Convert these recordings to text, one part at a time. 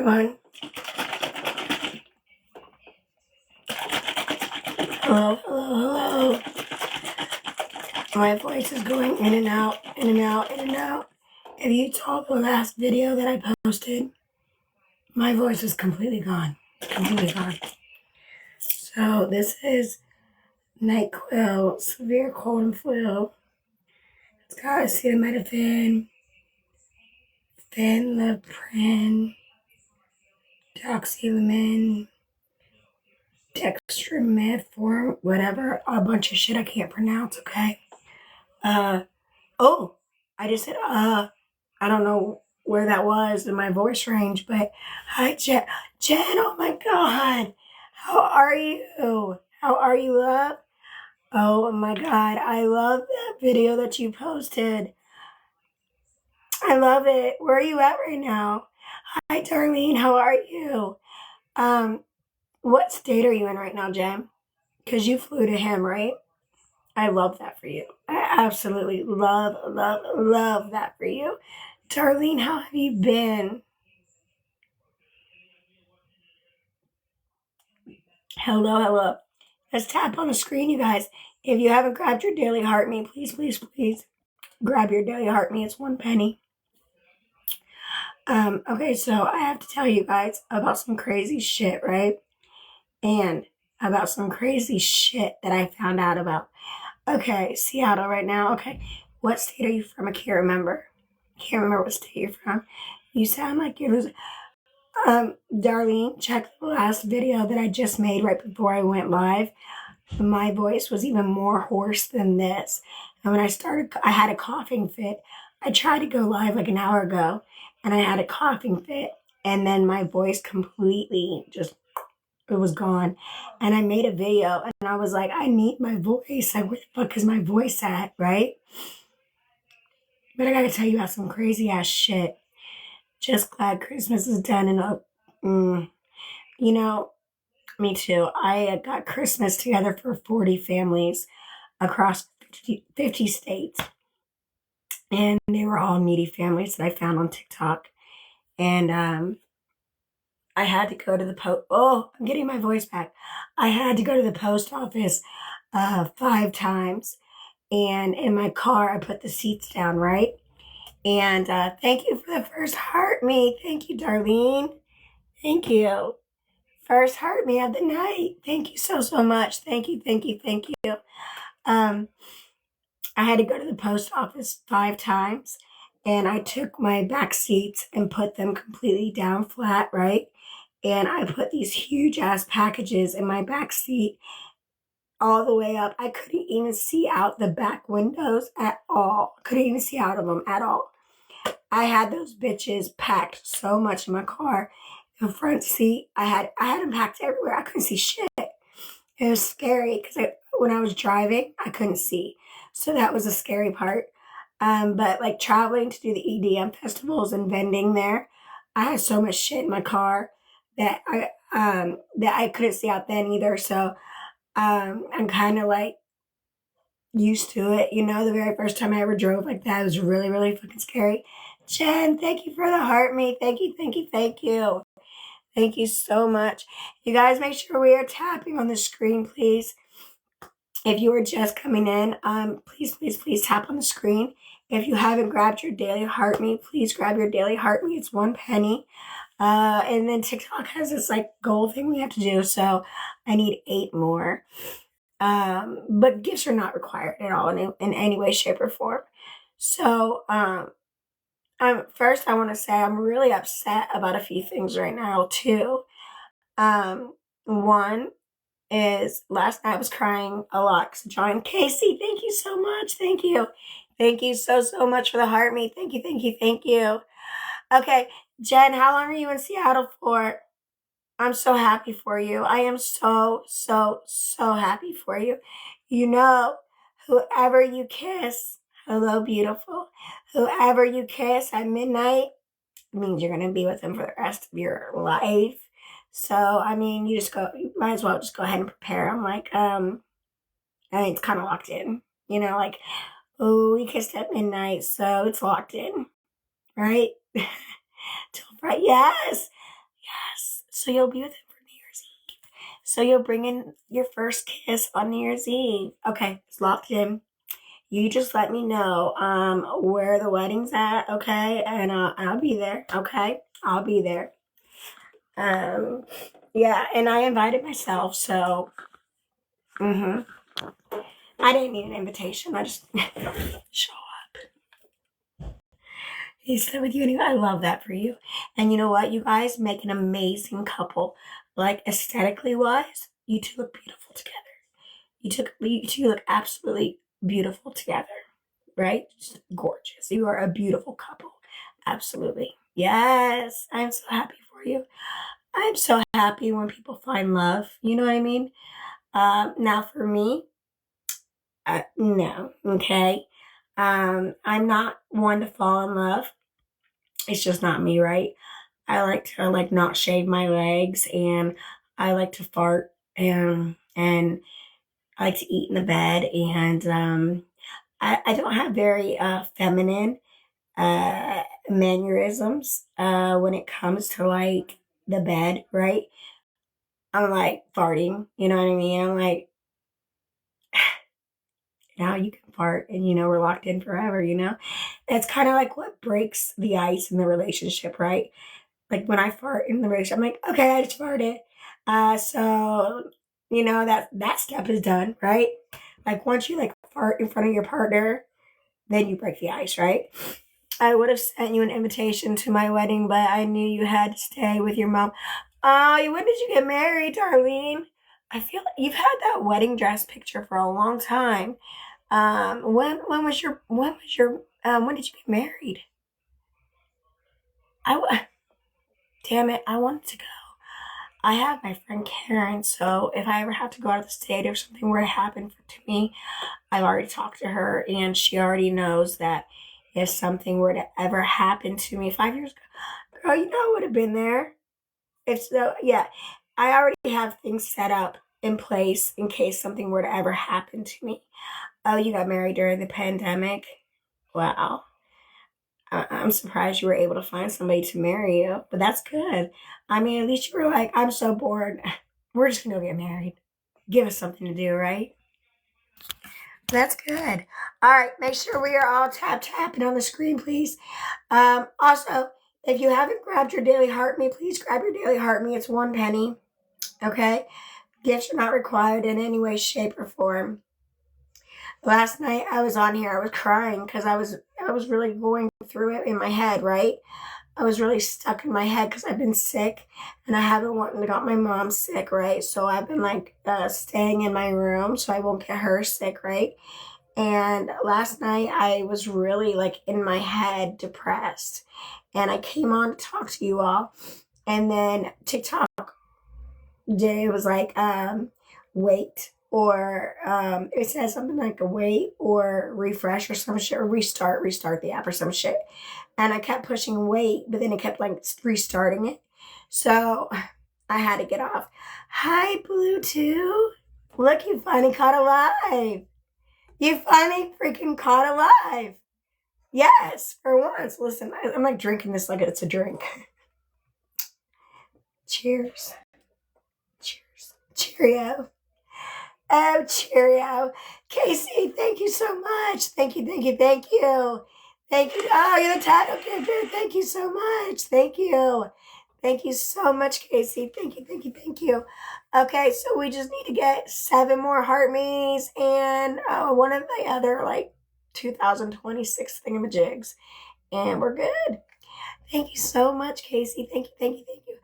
everyone. Hello, hello, hello. My voice is going in and out, in and out, in and out. If you saw the last video that I posted, my voice is completely gone. Completely gone. So this is NyQuil, severe cold and flu. It's got acetaminophen, phenylprin, doxylamine, dextromethorphan, whatever, a bunch of shit I can't pronounce, okay? Oh, I just said, I don't know where that was in my voice range, but hi, Jen. Jen, oh my God. How are you? How are you, love? Oh my God, I love that video that you posted. I love it. Where are you at right now? Hi, Darlene, how are you? What state are you in right now, Jen? Because you flew to him, right? I love that for you. I absolutely love, love, love that for you. Darlene, how have you been? Hello, hello. Let's tap on the screen, you guys. If you haven't grabbed your daily heart me, please, please, please grab your daily heart me. It's 1 penny. Okay, so I have to tell you guys about some crazy shit, right? And about some crazy shit that I found out about. Okay, Seattle right now. Okay, what state are you from? I can't remember. Can't remember what state you're from. You sound like you're losing. Darlene, check the last video that I just made right before I went live. My voice was even more hoarse than this. And when I started, I had a coughing fit. I tried to go live like an hour ago, and I had a coughing fit. And then my voice completely just, it was gone. And I made a video, and I was like, I need my voice. Like, where the fuck is my voice at, right? But I gotta tell you about some crazy ass shit. Just glad Christmas is done and you know, me too. I got Christmas together for 40 families across 50 states. And they were all needy families that I found on TikTok. And I had to go to the post. Oh, I'm getting my voice back. I had to go to the post office 5 times. And in my car, I put the seats down, right? And thank you for the first heart me. Thank you, Darlene. Thank you. First heart me of the night. Thank you so, so much. Thank you, thank you, thank you. I had to go to the post office 5 times, and I took my back seats and put them completely down flat, right? And I put these huge ass packages in my back seat all the way up. I couldn't even see out the back windows at all. Couldn't even see out of them at all. I had those bitches packed so much in my car. The front seat, I had them packed everywhere. I couldn't see shit. It was scary because when I was driving, I couldn't see. So that was a scary part. But like traveling to do the EDM festivals and vending there, I had so much shit in my car that I couldn't see out then either. So I'm kind of like used to it. You know, the very first time I ever drove like that, it was really, really fucking scary. Jen, thank you for the heart me. Thank you, thank you, thank you. Thank you so much. You guys make sure we are tapping on the screen, please. If you are just coming in, please, please, please tap on the screen. If you haven't grabbed your daily heart me, please grab your daily heart me. It's 1 penny. And then TikTok has this like goal thing we have to do. So I need 8 more. But gifts are not required at all in any way, shape, or form. So, first I want to say I'm really upset about a few things right now too. One is last night I was crying a lot because John Casey, thank you so much. Thank you. Thank you so, so much for the heart me. Thank you, thank you, thank you. Okay, Jen, how long are you in Seattle for? I'm so happy for you. I am so, so, so happy for you. You know, whoever you kiss, hello, beautiful. Whoever you kiss at midnight means you're going to be with them for the rest of your life. So, I mean, you might as well just go ahead and prepare. I'm like, I mean, it's kind of locked in, you know, like, oh, we kissed at midnight, so it's locked in, right? Till Friday, yes. Yes. So you'll be with him for New Year's Eve. So you'll bring in your first kiss on New Year's Eve. Okay, it's locked in. You just let me know where the wedding's at, okay? And I'll be there, okay? I'll be there. Yeah, and I invited myself, so I didn't need an invitation. I just show up. He said with you anyway. I love that for you. And you know what? You guys make an amazing couple. Like aesthetically wise, you two look beautiful together. You two look absolutely beautiful together. Right? Just gorgeous. You are a beautiful couple. Absolutely. Yes. I'm so happy for you. I'm so happy when people find love. You know what I mean? Now for me, no. Okay. I'm not one to fall in love. It's just not me, right? I like to like not shave my legs, and I like to fart, and I like to eat in the bed, and I don't have very feminine mannerisms when it comes to like the bed, right? I'm like farting, you know what I mean? I'm like, now you can fart and we're locked in forever, It's kind of like what breaks the ice in the relationship, right? Like when I fart in the relationship, I'm like, okay, I just farted. So that step is done, right? Like once you like fart in front of your partner, then you break the ice, right? I would have sent you an invitation to my wedding, but I knew you had to stay with your mom. Oh, when did you get married, Darlene? I feel like you've had that wedding dress picture for a long time. When did you get married? Damn it, I wanted to go. I have my friend Karen, so if I ever have to go out of the state or something were to happen to me, I've already talked to her, and she already knows that if something were to ever happen to me 5 years ago, girl, I would have been there. If so, yeah, I already have things set up in place in case something were to ever happen to me. Oh, you got married during the pandemic? Wow. I'm surprised you were able to find somebody to marry you, but that's good. I mean, at least you were like, I'm so bored. We're just going to get married. Give us something to do, right? That's good. All right, make sure we are all tapping on the screen, please. Also, if you haven't grabbed your Daily Heart Me, please grab your Daily Heart Me. It's 1 penny. Okay? Gifts are not required in any way, shape, or form. Last night I was on here, I was crying because I was really going through it in my head, right? I was really stuck in my head because I've been sick and I haven't got my mom sick, right? So I've been like staying in my room so I won't get her sick, right? And last night I was really like in my head depressed, and I came on to talk to you all, and then TikTok it was like wait, or it says something like a wait or refresh or some shit, or restart the app or some shit, and I kept pushing wait, but then it kept like restarting it, so I had to get off. Hi Bluetooth, look, you finally caught alive. You finally freaking caught alive. Yes, for once. Listen, I'm like drinking this like it's a drink. Cheers. Cheers. Cheerio. Oh, cheerio. Casey, thank you so much. Thank you, thank you, thank you. Thank you. Oh, you're the title giver. Thank you so much. Thank you. Thank you so much, Casey. Thank you, thank you, thank you. Okay, so we just need to get 7 more heart me's and one of the other like 2026 thingamajigs, and we're good. Thank you so much, Casey. Thank you, thank you, thank you.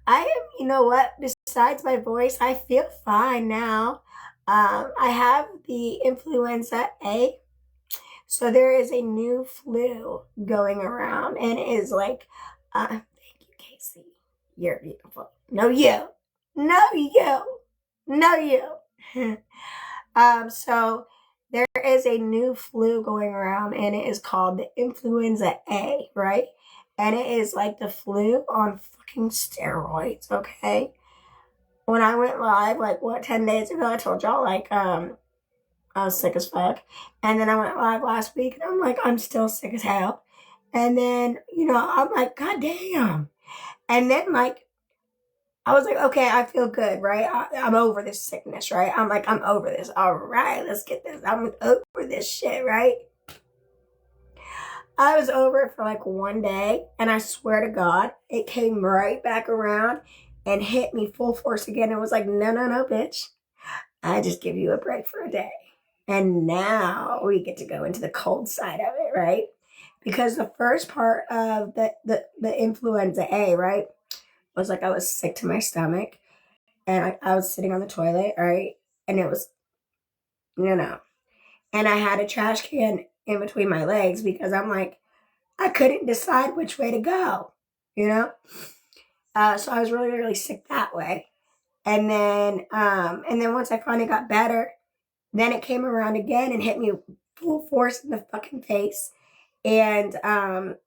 I am, you know what? Besides my voice, I feel fine now. I have the influenza A, so there is a new flu going around, and it is like, thank you, Casey. You're beautiful. No, you. No, you. No, you. So there is a new flu going around, and it is called the influenza A, right? And it is like the flu on fucking steroids, okay? When I went live, like 10 days ago, I told y'all like I was sick as fuck. And then I went live last week and I'm like, I'm still sick as hell. And then, I'm like, God damn. And then like I was like, okay, I feel good, right? I'm over this sickness, right? I'm like, I'm over this. All right, let's get this. I'm over this shit, right? I was over it for like one day, and I swear to God, it came right back around and hit me full force again. It was like, no, no, no, bitch. I just give you a break for a day. And now we get to go into the cold side of it, right? Because the first part of the influenza A, right, was like I was sick to my stomach, and I was sitting on the toilet, right? And it was, and I had a trash can in between my legs because I'm like, I couldn't decide which way to go, you know? So I was really, really sick that way. And then once I finally got better, then it came around again and hit me full force in the fucking face. And then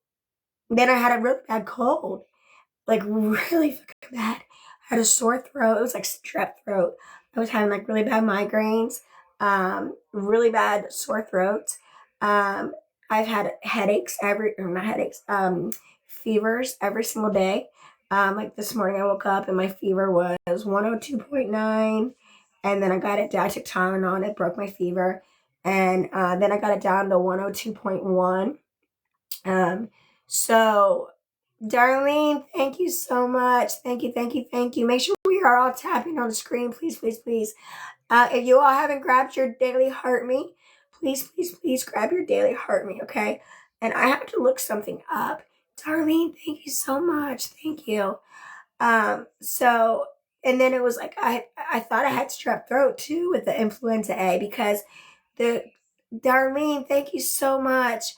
I had a really bad cold, like really fucking bad. I had a sore throat. It was like strep throat. I was having like really bad migraines, really bad sore throats. I've had headaches not headaches, fevers every single day. Like this morning I woke up and my fever was 102.9, and then I got it down, I took Tylenol and it broke my fever. And then I got it down to 102.1. So Darlene, thank you so much. Thank you, thank you, thank you. Make sure we are all tapping on the screen, please, please, please. If you all haven't grabbed your daily heart me, please, please, please grab your daily heart me, okay? And I have to look something up. Darlene, thank you so much. Thank you. So, and then it was like, I thought I had strep throat too with the influenza A because Darlene, thank you so much.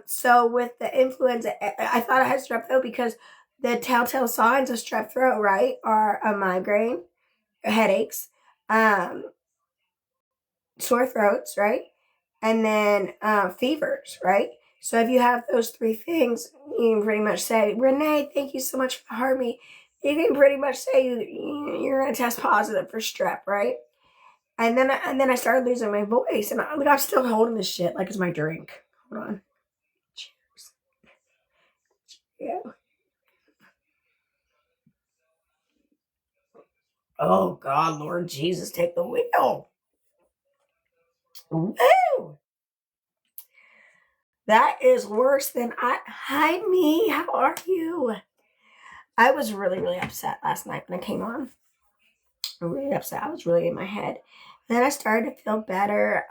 So with the influenza, I thought I had strep throat because the telltale signs of strep throat, right, are a migraine, headaches, sore throats, right, and then fevers, right? So if you have those three things, you can pretty much say, Renee, thank you so much for the heart me. You can pretty much say you're going to test positive for strep, right? And then I started losing my voice, and I'm still holding this shit like it's my drink. Hold on. Cheers. Yeah. Oh God, Lord Jesus, take the wheel. Woo! That is worse than Hi, me. How are you? I was really, really upset last night when I came on. Really upset. I was really in my head. And then I started to feel better.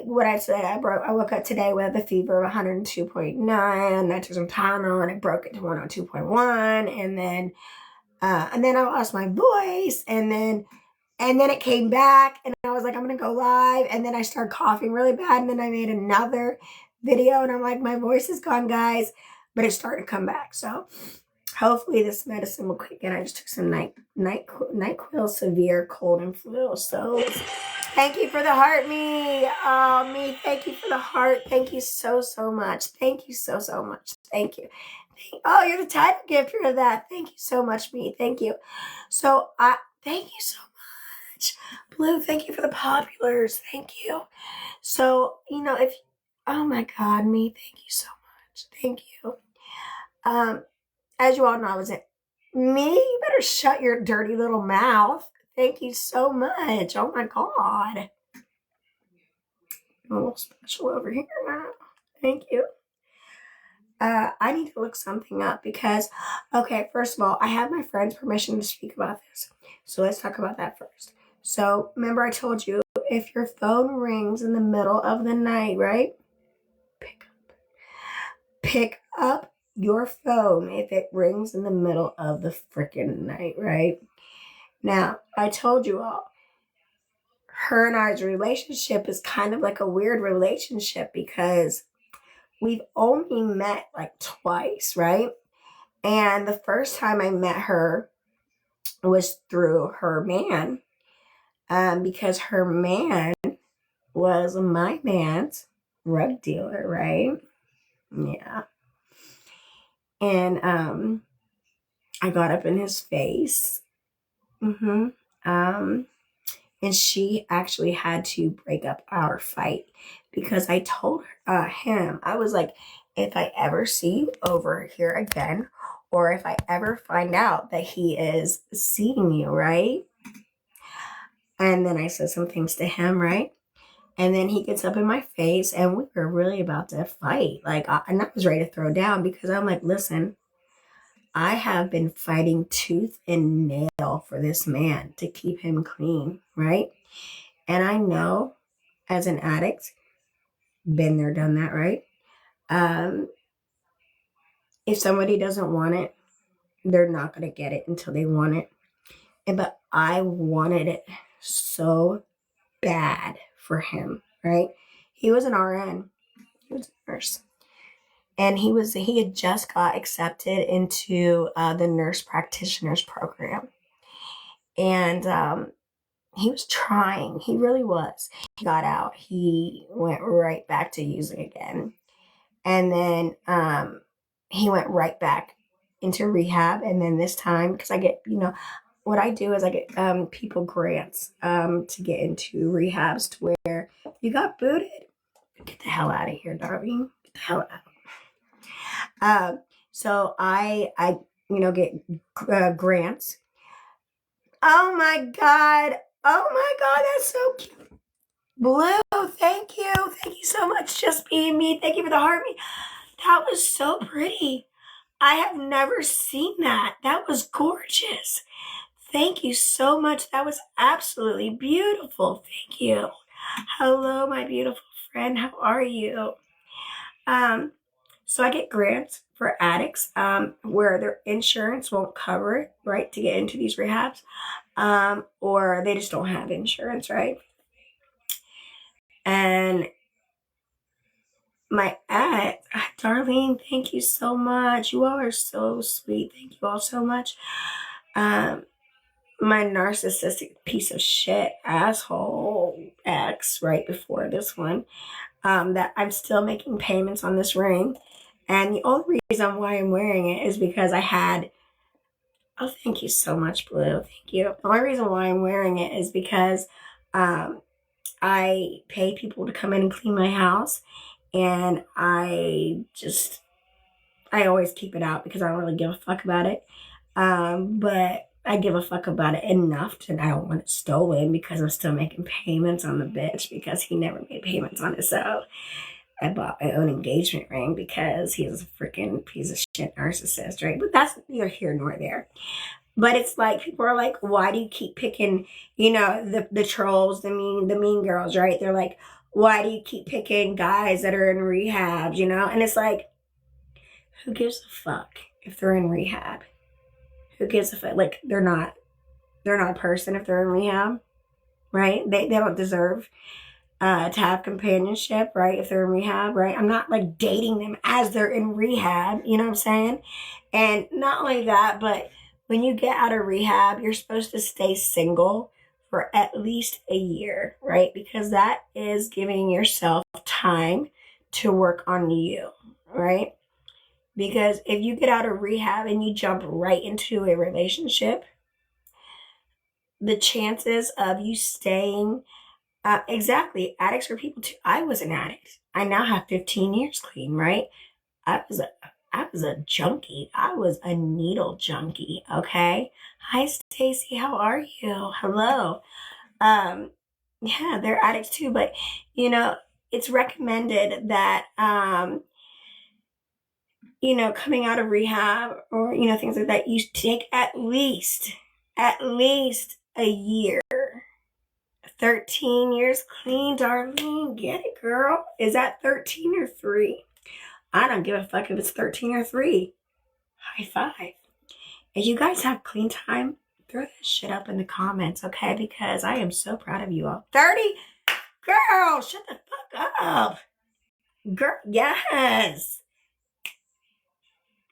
What I said, I woke up today with a fever of 102.9. I took some Tylenol and I broke it to 102.1. And then I lost my voice, and then it came back, and I was like, I'm gonna go live, and then I started coughing really bad, and then I made another video, and I'm like, my voice is gone, guys, but it's starting to come back. So hopefully this medicine will kick in. I just took some NyQuil severe cold and flu. So thank you for the heart, me. Oh, me, thank you for the heart. Thank you so, so much. Thank you so, so much. Thank you. Oh, you're the title giver of that. Thank you so much, me. Thank you. So thank you so much. Blue, thank you for the populars. Thank you. So, oh my God, me, thank you so much. Thank you. As you all know, I was me, you better shut your dirty little mouth. Thank you so much. Oh my God. I'm a little special over here now. Thank you. I need to look something up because, okay, first of all, I have my friend's permission to speak about this. So let's talk about that first. So remember I told you, if your phone rings in the middle of the night, right? Pick up your phone if it rings in the middle of the freaking night, right? Now, I told you all, her and I's relationship is kind of like a weird relationship because we've only met like twice, right? And the first time I met her was through her man, because her man was my man's drug dealer, right? Yeah. And I got up in his face. And she actually had to break up our fight because I told him, I was like, if I ever see you over here again, or if I ever find out that he is seeing you, right? And then I said some things to him, right? And then he gets up in my face and we were really about to fight. And I was ready to throw down because I'm like, listen, I have been fighting tooth and nail for this man to keep him clean, right? And I know as an addict, been there, done that, right? If somebody doesn't want it, they're not going to get it until they want it. But I wanted it so bad for him, right? He was an RN. He was a nurse. And he had just got accepted into the nurse practitioners program. And he was trying. He really was. He got out. He went right back to using again. And then he went right back into rehab. And then this time, because I get, what I do is I get people grants to get into rehabs to where you got booted. Get the hell out of here, darling. Get the hell out. So I get grants. Oh my God. Oh my God, that's so cute. Blue, thank you. Thank you so much. Just being me. Thank you for the heart. That was so pretty. I have never seen that. That was gorgeous. Thank you so much. That was absolutely beautiful. Thank you. Hello, my beautiful friend. How are you? So I get grants for addicts where their insurance won't cover it, right, to get into these rehabs, or they just don't have insurance, right? And my ex, Darlene, thank you so much. You all are so sweet. Thank you all so much. My narcissistic piece of shit asshole ex right before this one, that I'm still making payments on this ring. And the only reason why I'm wearing it is because I had, oh, thank you so much, Blue. Thank you. The only reason why I'm wearing it is because I pay people to come in and clean my house. And I always keep it out because I don't really give a fuck about it. But I give a fuck about it enough that I don't want it stolen because I'm still making payments on the bitch because he never made payments on himself. I bought my own engagement ring because he's a freaking piece of shit narcissist, right? But that's neither here nor there. But it's like people are like, why do you keep picking, the trolls, the mean girls, right? They're like, why do you keep picking guys that are in rehab, And it's like, who gives a fuck if they're in rehab? Who gives a fuck? Like, they're not a person if they're in rehab, right? They don't deserve to have companionship, right? If they're in rehab, right? I'm not like dating them as they're in rehab, you know what I'm saying? And not only that, but when you get out of rehab, you're supposed to stay single for at least a year, right? Because that is giving yourself time to work on you, right? Because if you get out of rehab and you jump right into a relationship, the chances of you staying, exactly, addicts are people too. I was an addict. I now have 15 years clean, right? I was a junkie. I was a needle junkie, okay? Hi, Stacy. How are you? Hello. Yeah, they're addicts too, but, it's recommended that, coming out of rehab or, things like that, you take at least a year. 13 years clean, Darlene. Get it, girl. Is that 13 or 3? I don't give a fuck if it's 13 or 3. High five. If you guys have clean time, throw that shit up in the comments, okay? Because I am so proud of you all. 30? Girl, shut the fuck up. Girl, yes.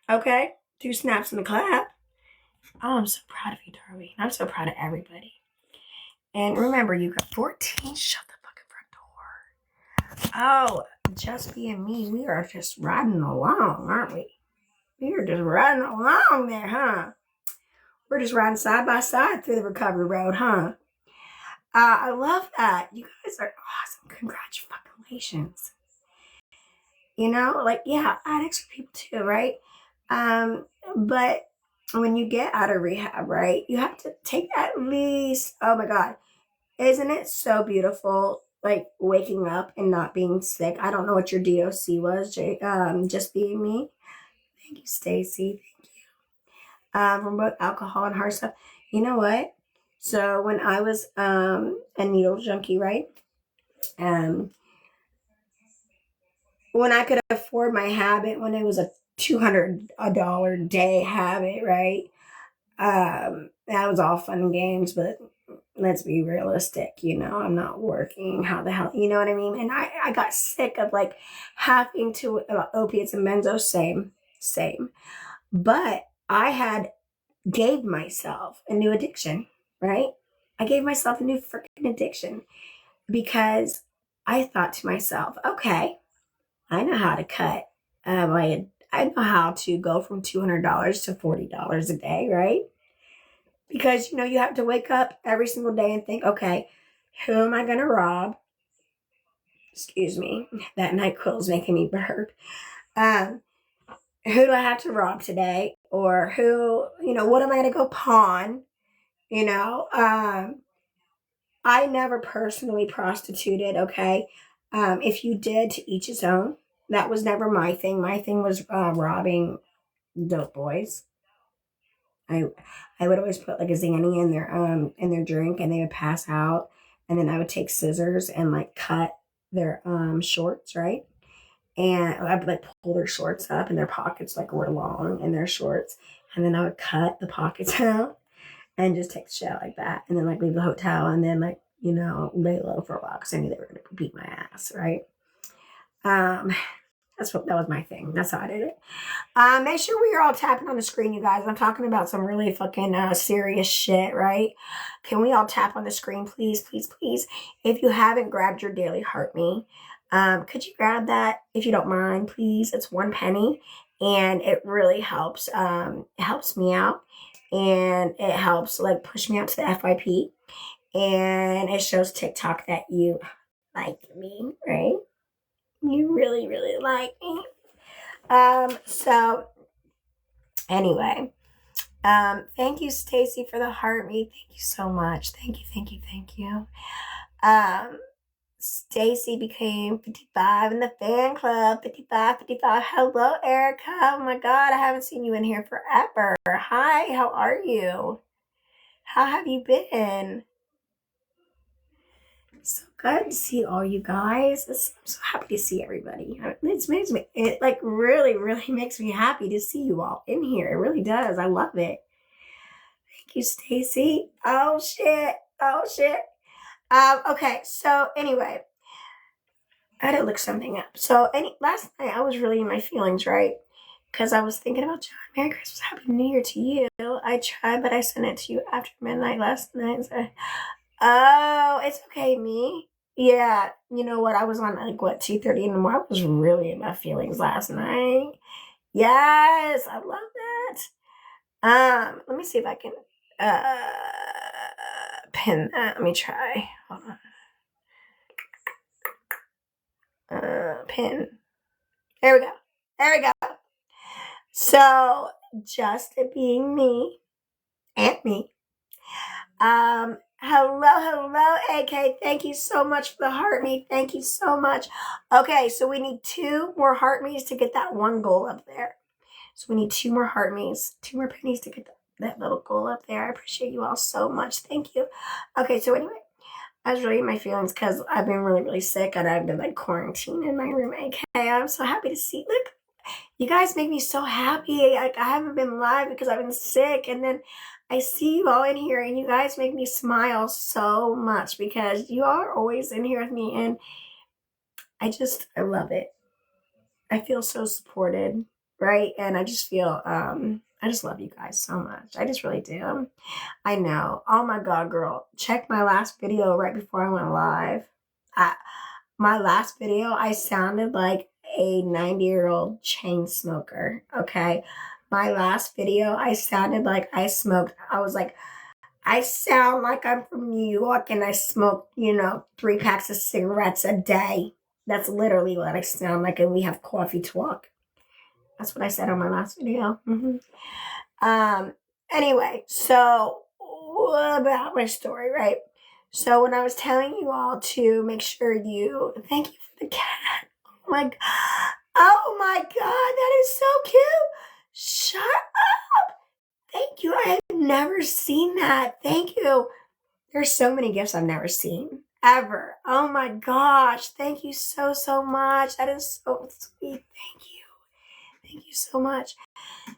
Okay, 2 snaps and a clap. Oh, I'm so proud of you, Darlene. I'm so proud of everybody. And remember, you got 14. Shut the fucking front door. Oh, just being me. We are just riding along, aren't we? We are just riding along there, huh? We're just riding side by side through the recovery road, huh? I love that. You guys are awesome. Congratulations. Yeah, addicts are people too, right? But when you get out of rehab, right, you have to take at least, oh my God, isn't it so beautiful? Like waking up and not being sick. I don't know what your DOC was, just being me. Thank you, Stacy. From both alcohol and hard stuff. You know what? So when I was a needle junkie, right? Um, when I could afford my habit, when it was a $200 day habit, right? That was all fun and games, but let's be realistic, I'm not working. How the hell, you know what I mean? And I got sick of like having to, opiates and benzos, same. But I had gave myself a new addiction, right? I gave myself a new freaking addiction because I thought to myself, okay, I know how to cut. I know how to go from $200 to $40 a day, right? Because, you have to wake up every single day and think, okay, who am I going to rob? Excuse me, that NyQuil is making me burp. Who do I have to rob today? Or who, what am I going to go pawn? I never personally prostituted, okay? If you did, to each his own. That was never my thing. My thing was robbing dope boys. I would always put like a Xanny in their drink, and they would pass out, and then I would take scissors and like cut their shorts, right? And I would like pull their shorts up, and their pockets like were long in their shorts, and then I would cut the pockets out and just take the shit like that, and then like leave the hotel, and then like lay low for a while because I knew they were gonna beat my ass, right? Um, that was my thing. That's how I did it. Make sure we are all tapping on the screen, you guys. I'm talking about some really fucking serious shit, right? Can we all tap on the screen, please, please, please? If you haven't grabbed your daily heart me, could you grab that if you don't mind, please? It's 1 penny, and it really helps. It helps me out, and it helps like push me out to the FYP, and it shows TikTok that you like me, right? You really, really like me. So anyway, thank you, Stacy, for the heart me. Thank you so much. Thank you, thank you, thank you. Stacy became 55 in the fan club. 55, 55. Hello, Erica. Oh my God, I haven't seen you in here forever. Hi, how are you? How have you been? So good to see all you guys. I'm so happy to see everybody. It like really, really makes me happy to see you all in here. It really does. I love it. Thank you, Stacy. Oh shit. Okay, so anyway, I had to look something up. So last night I was really in my feelings, right? Because I was thinking about John. Merry Christmas, Happy New Year to you. I tried, but I sent it to you after midnight last night. So, oh, it's okay, me. Yeah, you know what? I was on like 2:30 in the morning. I was really in my feelings last night. Yes, I love that. Let me see if I can pin that. Let me try. Hold on. Pin. There we go. So just being me and me. Hello, AK. Thank you so much for the heart me. Thank you so much. Okay, so we need 2 more heart me's to get that one goal up there. So we need 2 more heart me's, 2 more pennies to get that little goal up there. I appreciate you all so much. Thank you. Okay, so anyway, I was really in my feelings because I've been really, really sick, and I've been like quarantined in my room. AK, I'm so happy to see. Look, you guys make me so happy. I haven't been live because I've been sick, and then I see you all in here, and you guys make me smile so much because you all are always in here with me, and I love it. I feel so supported, right? And I just feel, I just love you guys so much. I just really do. I know. Oh my God, girl. Check my last video right before I went live. My last video, I sounded like a 90-year-old chain smoker, okay? My last video, I sounded like I smoked. I was like, I sound like I'm from New York and I smoke, 3 packs of cigarettes a day. That's literally what I sound like, and we have coffee talk. That's what I said on my last video. Anyway, so what about my story, right? So when I was telling you all to make sure you, thank you for the cat. Oh my God, that is so cute. Shut up. Thank you. I have never seen that. Thank you. There's so many gifts I've never seen ever. Oh my gosh. Thank you so, so much. That is so sweet. Thank you. Thank you so much.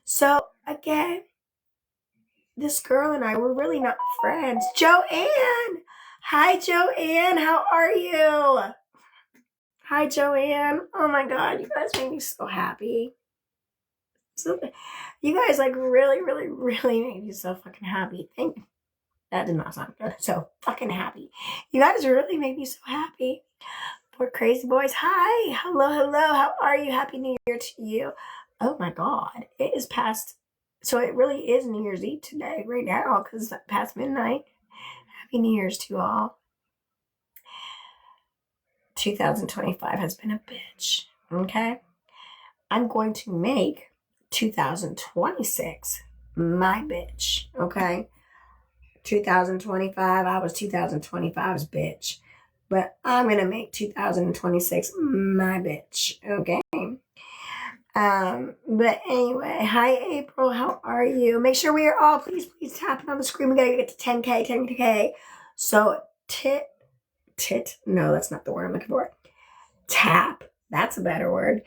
So again, this girl and I were really not friends. Joanne. Hi, Joanne. How are you? Hi, Joanne. Oh my God. You guys make me so happy. So, you guys like really, really, really make me so fucking happy. Thank you. That did not sound good. So fucking happy. You guys really make me so happy. Poor crazy boys. Hi. Hello, hello. How are you? Happy New Year to you. Oh my God. It is past. So it really is New Year's Eve today, right now, because it's past midnight. Happy New Year's to all. 2025 has been a bitch. Okay? I'm going to make 2026 my bitch. Okay? 2025, I was 2025's bitch. But I'm going to make 2026 my bitch. Okay? But anyway, hi April, how are you? Make sure we are all, please tapping on the screen. We gotta get to 10K. So no, that's not the word I'm looking for. Tap, that's a better word.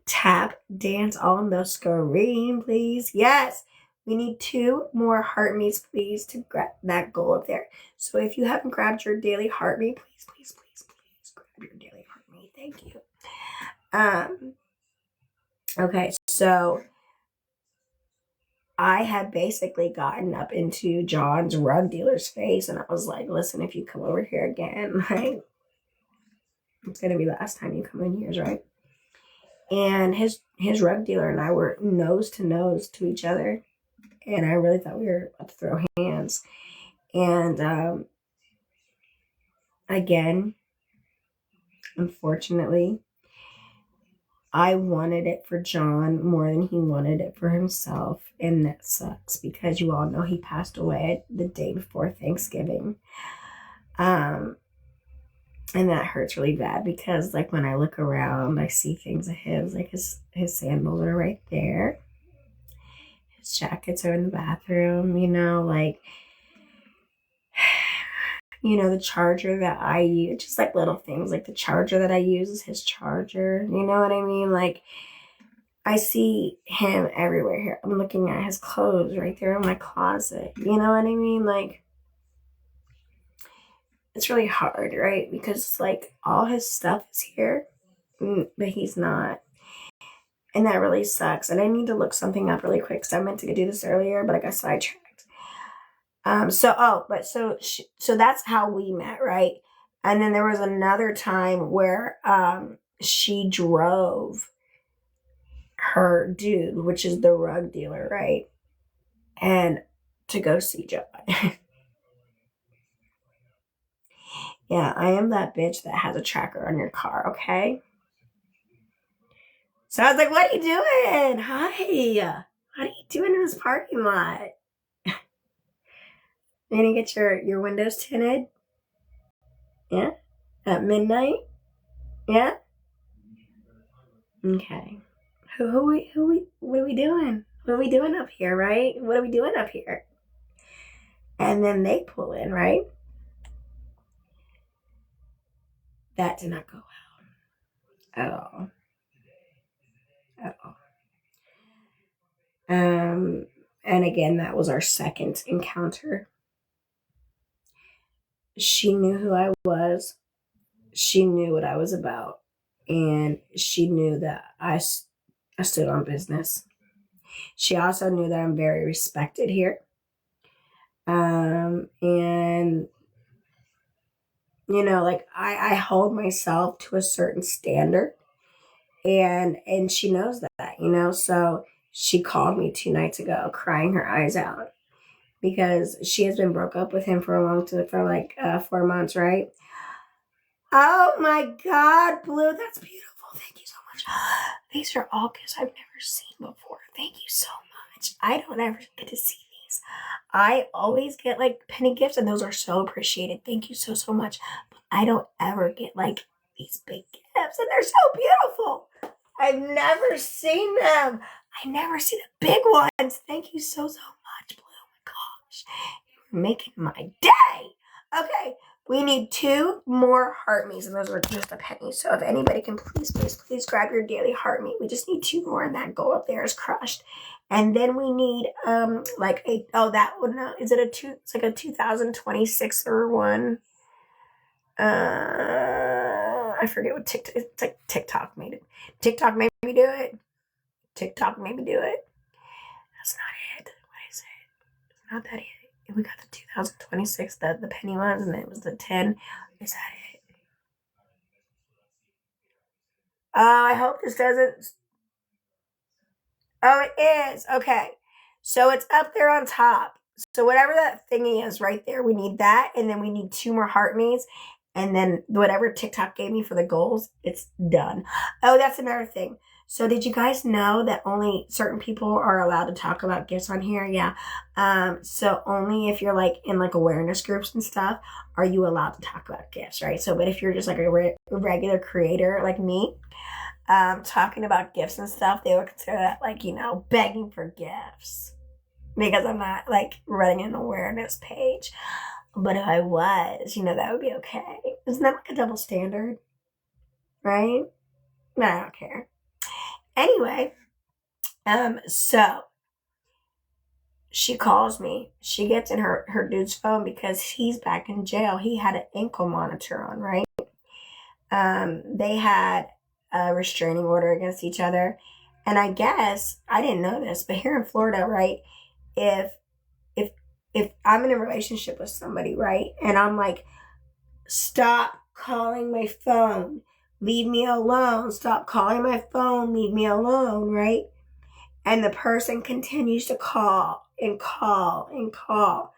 Tap dance on the screen, please. Yes, we need 2 more heart meets, please, to grab that goal up there. So if you haven't grabbed your daily heart meet, please grab your daily heart meet. Thank you. Okay, so I had basically gotten up into John's rug dealer's face, and I was like, listen, if you come over here again, like, it's going to be the last time you come in here, right? And his rug dealer and I were nose to nose to each other, and I really thought we were about to throw hands. And again, unfortunately, I wanted it for John more than he wanted it for himself. And that sucks because you all know he passed away the day before Thanksgiving. And that hurts really bad because like when I look around, I see things of his, like his sandals are right there. His jackets are in the bathroom, like, the charger that I use, just like little things, like the charger that I use is his charger. You know what I mean? Like, I see him everywhere here. I'm looking at his clothes right there in my closet. You know what I mean? Like, it's really hard, right? Because, like, all his stuff is here, but he's not. And that really sucks. And I need to look something up really quick because I meant to do this earlier, but I got sidetracked. So that's how we met, right? And then there was another time where she drove her dude, which is the rug dealer, right? And to go see John. Yeah, I am that bitch that has a tracker on your car, okay? So I was like, what are you doing? Hi. What are you doing in this parking lot? You gonna get your windows tinted? Yeah? At midnight? Yeah? Okay. What are we doing? What are we doing up here, right? What are we doing up here? And then they pull in, right? That did not go well at all. At all. And again, that was our second encounter. She knew who I was. She knew what I was about. And she knew that I stood on business. She also knew that I'm very respected here. And, like I hold myself to a certain standard. And she knows that, so she called me 2 nights ago crying her eyes out because she has been broke up with him for 4 months, right? Oh my God, Blue, that's beautiful. Thank you so much much. These are all gifts I've never seen before. Thank you so much. I don't ever get to see these. I always get like penny gifts, and those are so appreciated. Thank you so, so much. But I don't ever get like these big gifts, and they're so beautiful. I've never seen them. I never see the big ones. Thank you so, so much, Blue. Oh my gosh. You're making my day. Okay, we need 2 more heart me's, and those are just a penny. So if anybody can please grab your daily heart me. We just need 2 more, and that goal up there is crushed. And then we need like a that one is it it's like a 2026 or one. I forget what TikTok. It's like TikTok made it. TikTok made me do it. TikTok made me do it. That's not it. What is it? It's not that it. We got the 2026, the penny ones, and then it was the 10. Is that it? I hope this doesn't. Oh, it is. Okay. So it's up there on top. So whatever that thingy is right there, we need that. And then we need 2 more heart me's. And then whatever TikTok gave me for the goals, it's done. Oh, that's another thing. So did you guys know that only certain people are allowed to talk about gifts on here? Yeah. So only if you're like in like awareness groups and stuff are you allowed to talk about gifts, right? So, but if you're just like a regular creator like me, talking about gifts and stuff, they would consider that like, begging for gifts. Because I'm not like running an awareness page. But if I was, that would be okay. Isn't that like a double standard? Right? But I don't care. Anyway, so she calls me. She gets in her dude's phone because he's back in jail. He had an ankle monitor on, right? They had a restraining order against each other. And I guess, I didn't know this, but here in Florida, right, if I'm in a relationship with somebody, right, and I'm like, stop calling my phone, leave me alone, stop calling my phone, leave me alone, right? And the person continues to call and call and call.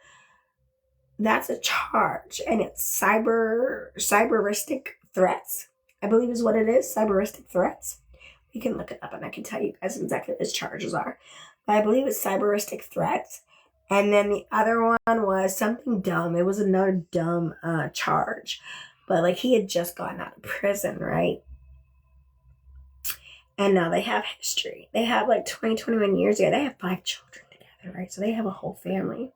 That's a charge, and it's cyberistic threats, I believe is what it is, cyberistic threats. You can look it up, and I can tell you guys exactly what his charges are. But I believe it's cyberistic threats. And then the other one was something dumb. It was another dumb charge. But like he had just gotten out of prison, right? And now they have history. They have like 21 years ago. They have 5 children together, right? So they have a whole family.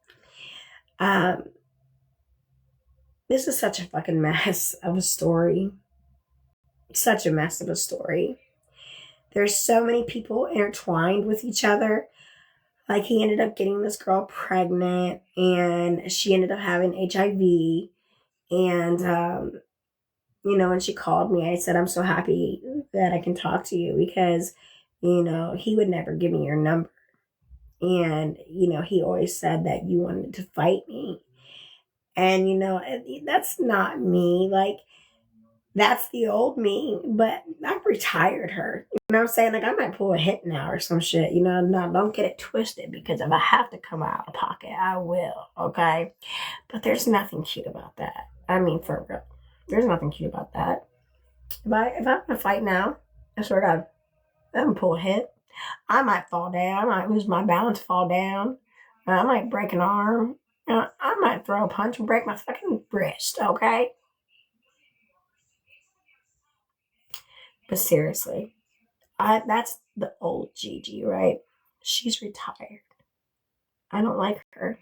This is such a fucking mess of a story. Such a mess of a story. There's so many people intertwined with each other. Like he ended up getting this girl pregnant, and she ended up having HIV. And, when she called me, I said, I'm so happy that I can talk to you because, he would never give me your number. And, he always said that you wanted to fight me. And, that's not me. Like, that's the old me, but I've retired her. You know what I'm saying? Like, I might pull a hit now or some shit. No, don't get it twisted, because if I have to come out of pocket, I will, okay? But there's nothing cute about that. I mean, for real. There's nothing cute about that. If I'm gonna fight now, I swear to God, I'm gonna pull a hit. I might fall down. I might lose my balance, fall down. I might break an arm. I might throw a punch and break my fucking wrist, okay? But seriously, that's the old Gigi, right? She's retired. I don't like her.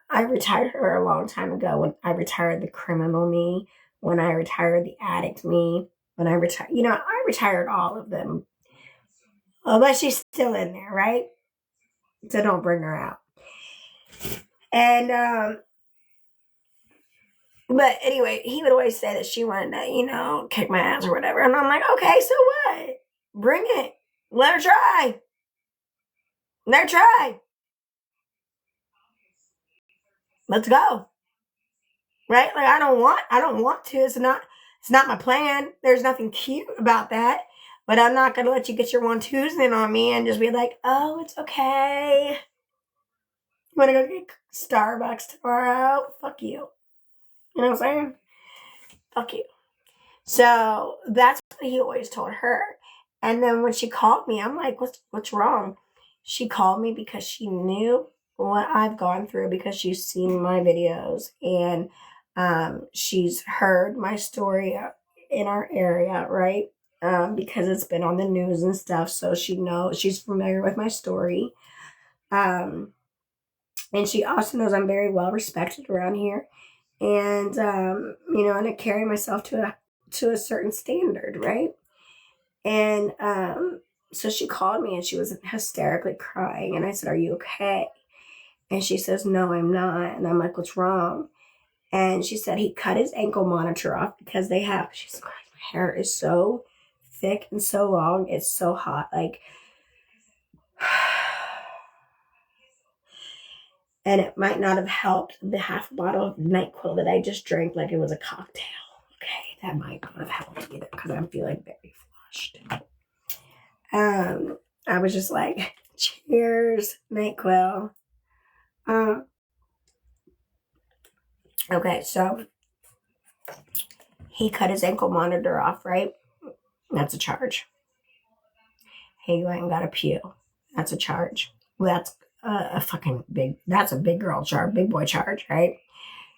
I retired her a long time ago when I retired the criminal me, when I retired the addict me, when I retired all of them. Oh, but she's still in there, right? So don't bring her out. And, but anyway, he would always say that she wanted to, kick my ass or whatever. And I'm like, okay, so what? Bring it. Let her try. Let her try. Let's go. Right? Like I don't want to. It's not my plan. There's nothing cute about that. But I'm not gonna let you get your 1-2s in on me and just be like, oh, it's okay. You wanna go get Starbucks tomorrow? Fuck you. You know what I'm saying? Fuck you. So that's what he always told her. And then when she called me, I'm like, what's wrong? She called me because she knew what I've gone through, because she's seen my videos, and she's heard my story in our area, right? Because it's been on the news and stuff, so she's familiar with my story. Um, and she also knows I'm very well respected around here, and and I carry myself to a certain standard, right? And so she called me and she was hysterically crying, and I said, "Are you okay?" And she says, "No, I'm not." And I'm like, "What's wrong?" And she said he cut his ankle monitor off because she's like, "My hair is so thick and so long, it's so hot, like." And it might not have helped the half bottle of NyQuil that I just drank like it was a cocktail. Okay, that might not have helped either because I'm feeling very flushed. I was just like, cheers, NyQuil. Okay, so he cut his ankle monitor off, right? That's a charge. He went and got a pew. That's a charge. Well, that's that's a big girl charge, big boy charge, right?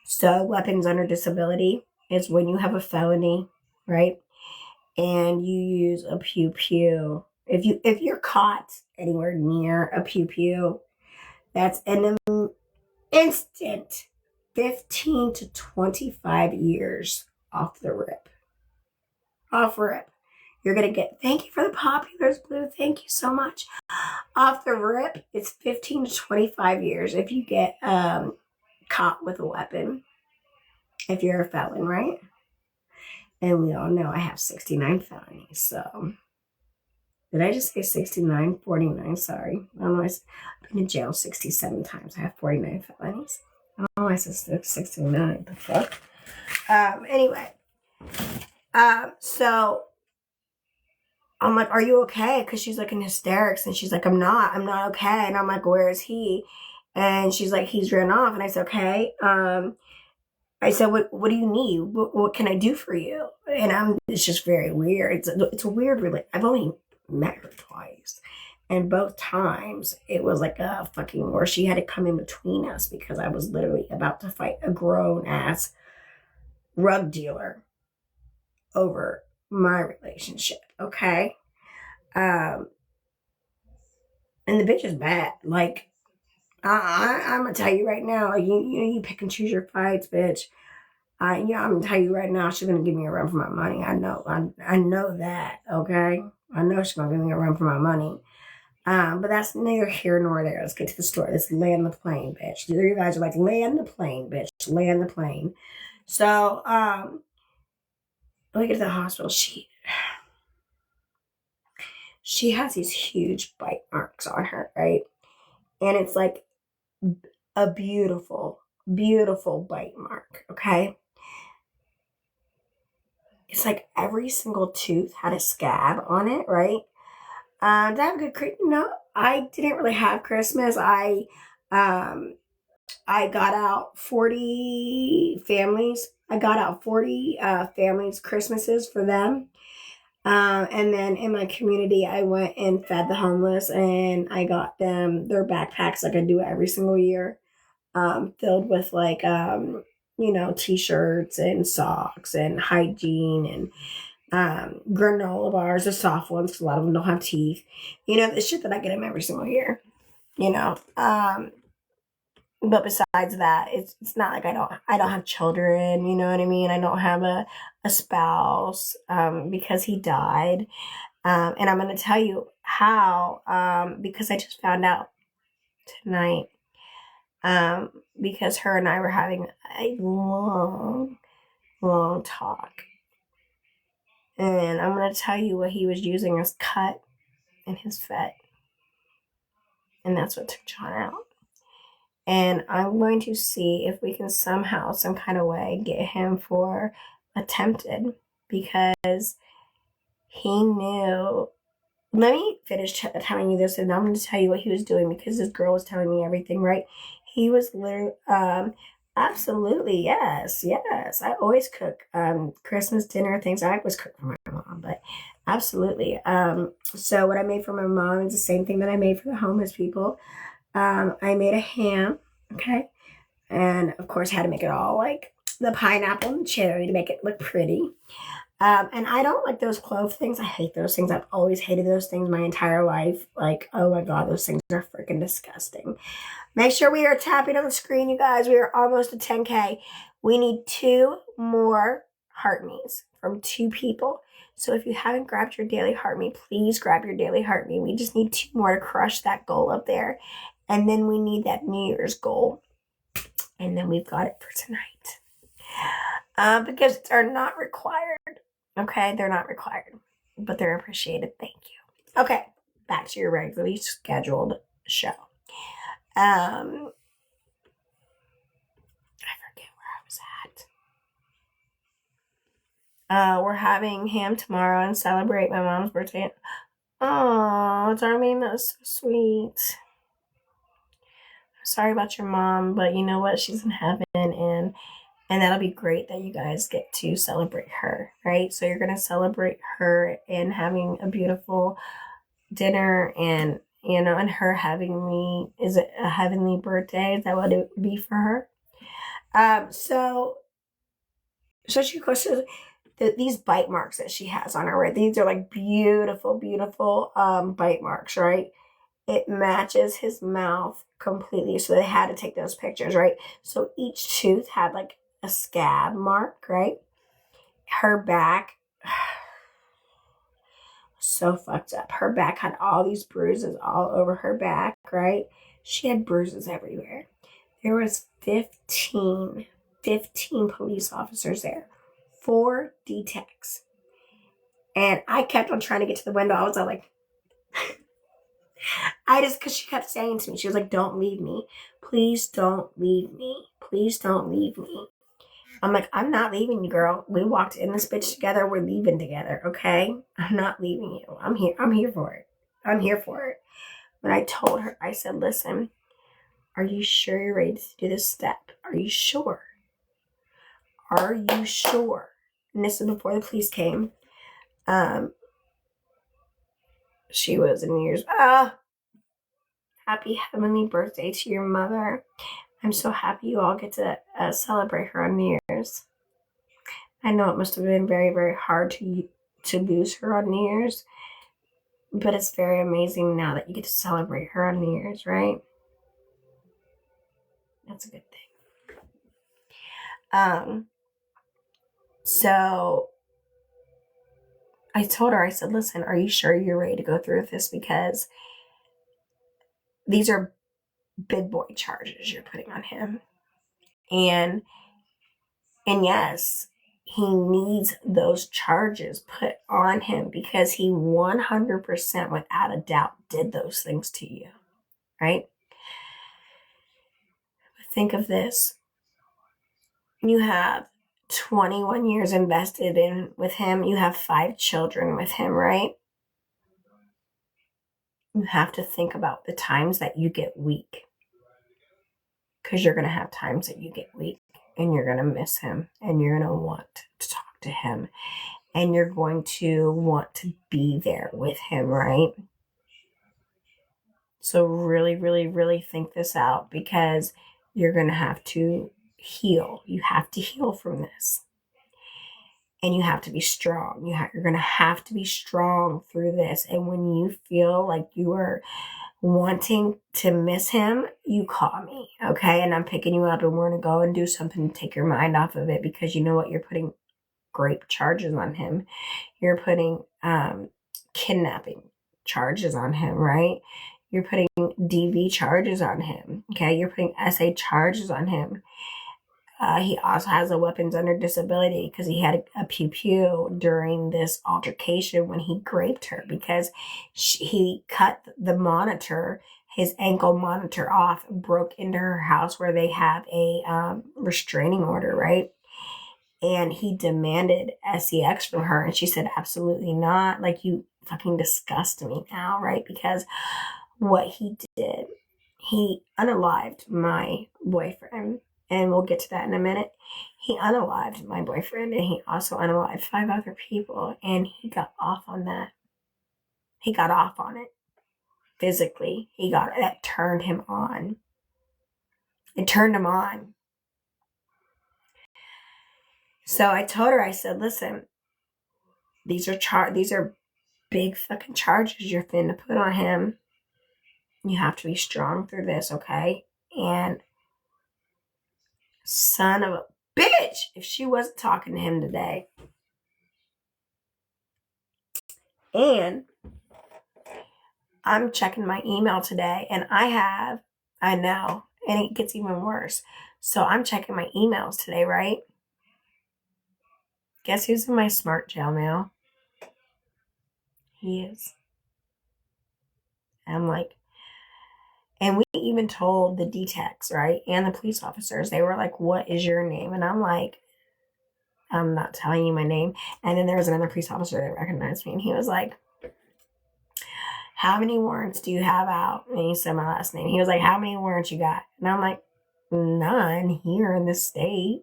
So weapons under disability is when you have a felony, right? And you use a pew pew. If you're caught anywhere near a pew pew, that's an instant 15 to 25 years off the rip. Off rip. You're going to get, thank you for the populars, Blue. Thank you so much. Off the rip, it's 15 to 25 years if you get caught with a weapon, if you're a felon, right? And we all know I have 69 felonies, so. Did I just say 69? 49, sorry. I don't know. I've been in jail 67 times. I have 49 felonies. I don't know. I said 69. The fuck? Anyway. So I'm like, "Are you okay?" Because she's like in hysterics. And she's like, I'm not okay. And I'm like, "Where is he?" And she's like, "He's ran off." And I said, "Okay." I said, what do you need? What can I do for you?" And it's just very weird. It's a weird relationship. I've only met her twice. And both times it was like a fucking war. She had to come in between us because I was literally about to fight a grown ass drug dealer over my relationship. Okay. And the bitch is bad. Like, I'm gonna tell you right now, like, you pick and choose your fights, bitch. I'm gonna tell you right now, she's gonna give me a run for my money. I know that. Okay, I know she's gonna give me a run for my money. But that's neither here nor there. Let's get to the story. Let's land the plane, bitch. You guys are like, land the plane, bitch. Land the plane. So, when we get to the hospital, she has these huge bite marks on her, right? And it's like a beautiful, beautiful bite mark, okay? It's like every single tooth had a scab on it, right? To have a good, I didn't really have Christmas. I got out 40 families. I got out 40 families Christmases for them. And then in my community, I went and fed the homeless, and I got them their backpacks like I do every single year, filled with like, t-shirts and socks and hygiene and granola bars, the soft ones, because a lot of them don't have teeth. The shit that I get them every single year. You know, but besides that, it's not like I don't have children. You know what I mean? I don't have a spouse because he died. And I'm going to tell you how, because I just found out tonight, because her and I were having a long, long talk. And I'm going to tell you what he was using as cut in his vet. And that's what took John out. And I'm going to see if we can somehow, some kind of way, get him for attempted, because he knew. Let me finish telling you this, and I'm going to tell you what he was doing, because this girl was telling me everything, right? He was literally Absolutely, yes, yes. I always cook Christmas dinner things. I always cook for my mom, but absolutely. So what I made for my mom is the same thing that I made for the homeless people. I made a ham, okay, and of course had to make it all like the pineapple and cherry to make it look pretty. And I don't like those clove things. I hate those things. I've always hated those things my entire life. Like, oh my god, those things are freaking disgusting. Make sure we are tapping on the screen, you guys. We are almost at 10K. We need 2 more heart me's from 2 people. So if you haven't grabbed your daily heart me, please grab your daily heart me. We just need 2 more to crush that goal up there. And then we need that New Year's goal. And then we've got it for tonight. Because they're not required. Okay, they're not required. But they're appreciated. Thank you. Okay, back to your regularly scheduled show. I forget where I was at. We're having ham tomorrow and celebrate my mom's birthday. Oh, Darlene, that's so sweet. Sorry about your mom, but you know what? She's in heaven, and that'll be great that you guys get to celebrate her, right? So you're gonna celebrate her and having a beautiful dinner, and and her having is it a heavenly birthday? Is that what it would be for her? So she goes to these bite marks that she has on her, right? These are like beautiful, beautiful bite marks, right? It matches his mouth completely. So they had to take those pictures, right? So each tooth had like a scab mark, right? Her back, so fucked up. Her back had all these bruises all over her back, right? She had bruises everywhere. There was 15 police officers there, 4 detectives. And I kept on trying to get to the window. I was like, because she kept saying to me, she was like, don't leave me. Please don't leave me. Please don't leave me. I'm like, I'm not leaving you, girl. We walked in this bitch together. We're leaving together, okay? I'm not leaving you. I'm here. I'm here for it. I'm here for it. But I told her, I said, listen, are you sure you're ready to do this step? Are you sure? Are you sure? And this is before the police came. She was in years. Happy heavenly birthday to your mother. I'm so happy you all get to celebrate her on New Year's. I know it must have been very, very hard to lose her on New Year's, but it's very amazing now that you get to celebrate her on New Year's, right? That's a good thing. So I told her, I said, listen, are you sure you're ready to go through with this? Because these are big boy charges you're putting on him. And yes, he needs those charges put on him because he 100% without a doubt did those things to you, right? Think of this. You have 21 years invested in with him. You have 5 children with him, right? You have to think about the times that you get weak. Because you're going to have times that you get weak and you're going to miss him and you're going to want to talk to him and you're going to want to be there with him, right? So really, really, really think this out because you're going to have to heal. You have to heal from this. And you have to be strong. You're going to have to be strong through this. And when you feel like you are wanting to miss him, you call me, okay? And I'm picking you up and we're going to go and do something to take your mind off of it because you know what? You're putting great charges on him. You're putting kidnapping charges on him, right? You're putting DV charges on him, okay? You're putting SA charges on him. He also has a weapons under disability because he had a pew-pew during this altercation when he raped her because he cut the monitor, his ankle monitor off, broke into her house where they have a restraining order, right? And he demanded sex from her and she said, absolutely not. Like, you fucking disgust me now, right? Because what he did, he unalived my boyfriend. and we'll get to that in a minute. He unalived my boyfriend, and he also unalived 5 other people, and he got off on that. He got off on it physically. That turned him on. It turned him on. So I told her, I said, listen, these are big fucking charges you're finna put on him. You have to be strong through this, okay? And son of a bitch, if she wasn't talking to him today. And I'm checking my email today, and I know, and it gets even worse. So I'm checking my emails today, right? Guess who's in my smart jail mail? He is. I'm like, and we even told the DTechs, right? And the police officers, they were like, what is your name? And I'm like, I'm not telling you my name. And then there was another police officer that recognized me, and he was like, how many warrants do you have out? And he said my last name. He was like, how many warrants you got? And I'm like, none here in this state.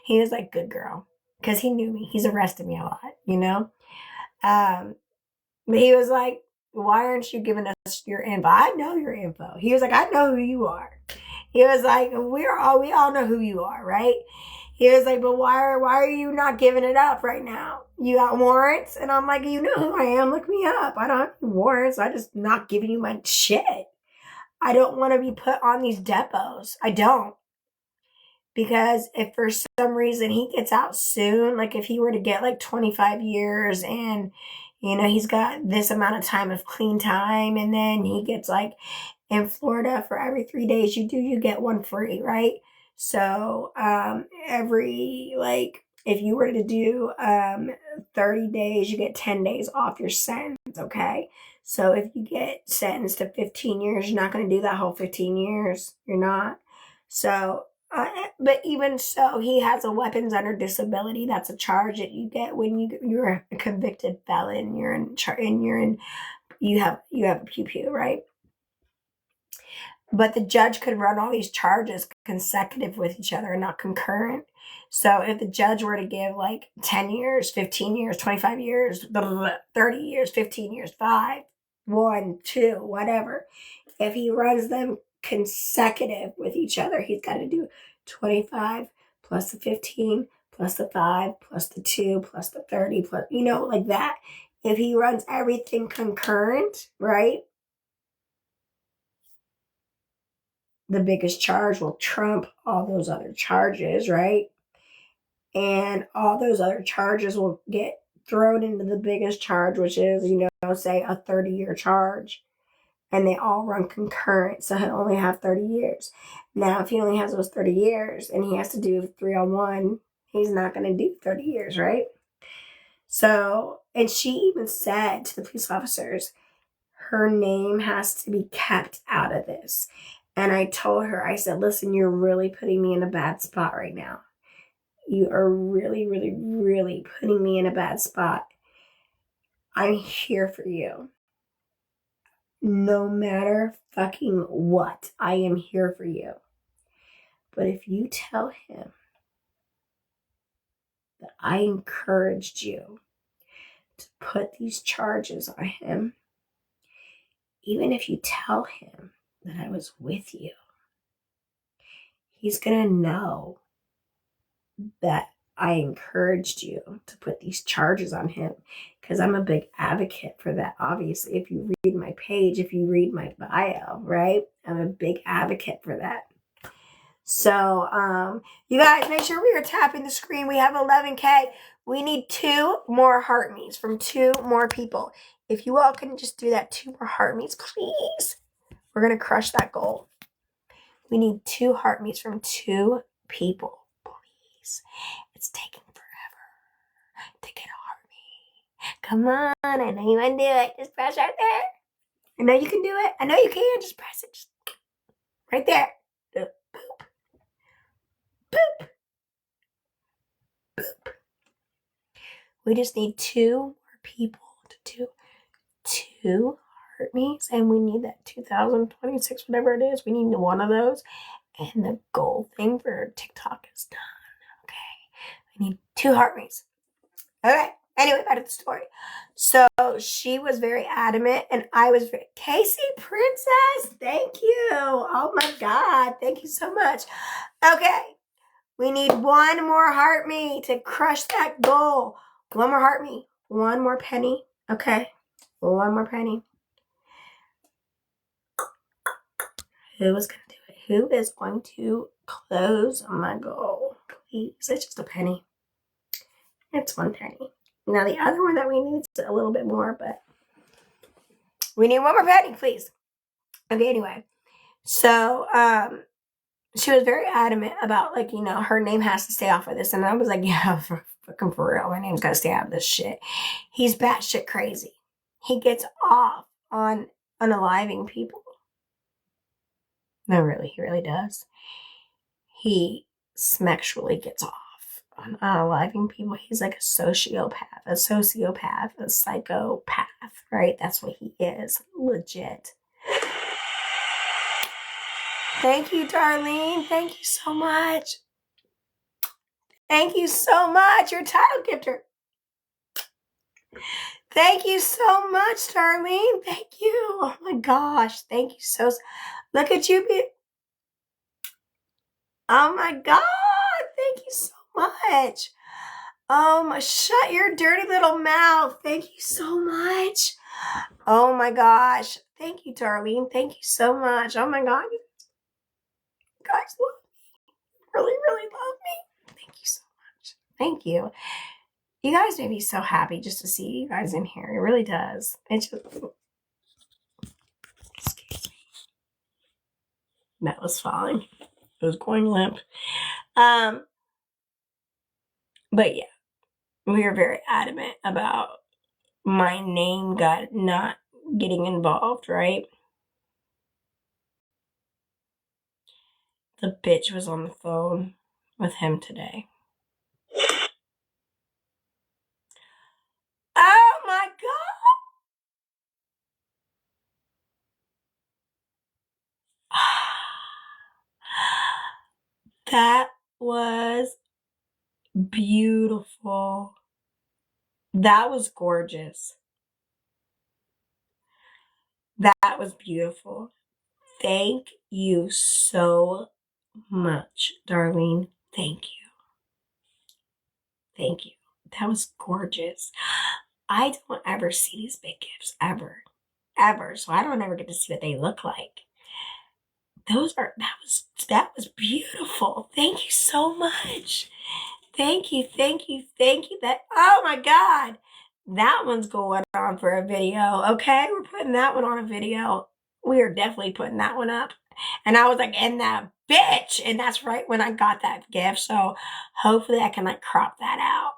He was like, good girl. Because he knew me. He's arrested me a lot, you know? But he was like, why aren't you giving us your info? I know your info. He was like, I know who you are. He was like, we all know who you are, right? He was like, but why are you not giving it up right now? You got warrants? And I'm like, you know who I am. Look me up. I don't have any warrants. I just not giving you my shit. I don't want to be put on these depots. I don't. Because if for some reason he gets out soon, like if he were to get like 25 years and, you know, he's got this amount of time of clean time, and then he gets like in Florida for every 3 days you get one free, right? So if you were to do 30 days, you get 10 days off your sentence, okay? So if you get sentenced to 15 years, you're not going to do that whole 15 years. You're not. So, but even so, he has a weapons under disability. That's a charge that you get when you're a convicted felon. You have a pew, right? But the judge could run all these charges consecutive with each other and not concurrent. So if the judge were to give like 10 years, 15 years, 25 years, 30 years, 15 years, 5, 1, 2, whatever, if he runs them consecutive with each other, he's got to do 25 plus the 15 plus the 5 plus the 2 plus the 30 plus, like that. If he runs everything concurrent, right? The biggest charge will trump all those other charges, right? And all those other charges will get thrown into the biggest charge, which is, say a 30-year charge. And they all run concurrent, so he'll only have 30 years. Now, if he only has those 30 years and he has to do 3-on-1, he's not going to do 30 years, right? So, and she even said to the police officers, her name has to be kept out of this. And I told her, I said, listen, you're really putting me in a bad spot right now. You are really, really, really putting me in a bad spot. I'm here for you. No matter fucking what, I am here for you. But if you tell him that I encouraged you to put these charges on him, even if you tell him that I was with you, he's going to know that I encouraged you to put these charges on him, because I'm a big advocate for that. Obviously, if you read my page, if you read my bio, right? I'm a big advocate for that. So, you guys, make sure we are tapping the screen. We have 11K. We need 2 more heart me's from 2 more people. If you all can just do that 2 more heart me's, please. We're going to crush that goal. We need 2 heart me's from 2 people, please. It's taking forever to get a heart me. Come on, I know you want to do it. Just press right there. I know you can do it. I know you can. Just press it. Just right there. Boop. Boop. Boop. We just need 2 more people to do 2 heart me's, and we need that 2026, whatever it is. We need one of those. And the goal thing for TikTok is done. Okay. I need 2 heart rates. Okay. Anyway, back to the story. So she was very adamant, and I was very, Casey Princess, thank you. Oh my God. Thank you so much. Okay. We need 1 more heart me to crush that goal. 1 more heart me. 1 more penny. Okay. 1 more penny. Who is going to do it? Who is going to close my goal? Please. It's just a penny. It's 1 penny. Now the other one that we need is a little bit more, but we need 1 more penny, please. Okay, anyway. So, she was very adamant about, like, you know, her name has to stay off of this. And I was like, yeah, for real. My name's got to stay out of this shit. He's batshit crazy. He gets off on unaliving people. No, really, he really does. He sexually gets off on unaliving people. He's like a sociopath, a psychopath, right? That's what he is. Legit. Thank you, Darlene. Thank you so much. Thank you so much. You're a title gifter. Thank you so much, Darlene. Thank you. Oh my gosh. Thank you so. Look at you. Oh my God. Thank you so much. Shut your dirty little mouth. Thank you so much. Oh my gosh. Thank you, Darlene. Thank you so much. Oh my God. You guys love me. Really, really love me. Thank you so much. Thank you. You guys make me so happy just to see you guys in here. It really does. It's just, excuse me. That was falling. It was going limp. But yeah, we were very adamant about my name not getting involved, right? The bitch was on the phone with him today. Oh my God. That was beautiful. That was gorgeous. That was beautiful. Thank you so much, Darlene. Thank you. Thank you. That was gorgeous. I don't ever see these big gifts ever. So I don't ever get to see what they look like. That was beautiful. Thank you so much. Thank you. Oh my God. That one's going on for a video. Okay. We're putting that one on a video. We are definitely putting that one up. And I was like, and that bitch. And that's right when I got that gift. So hopefully I can like crop that out.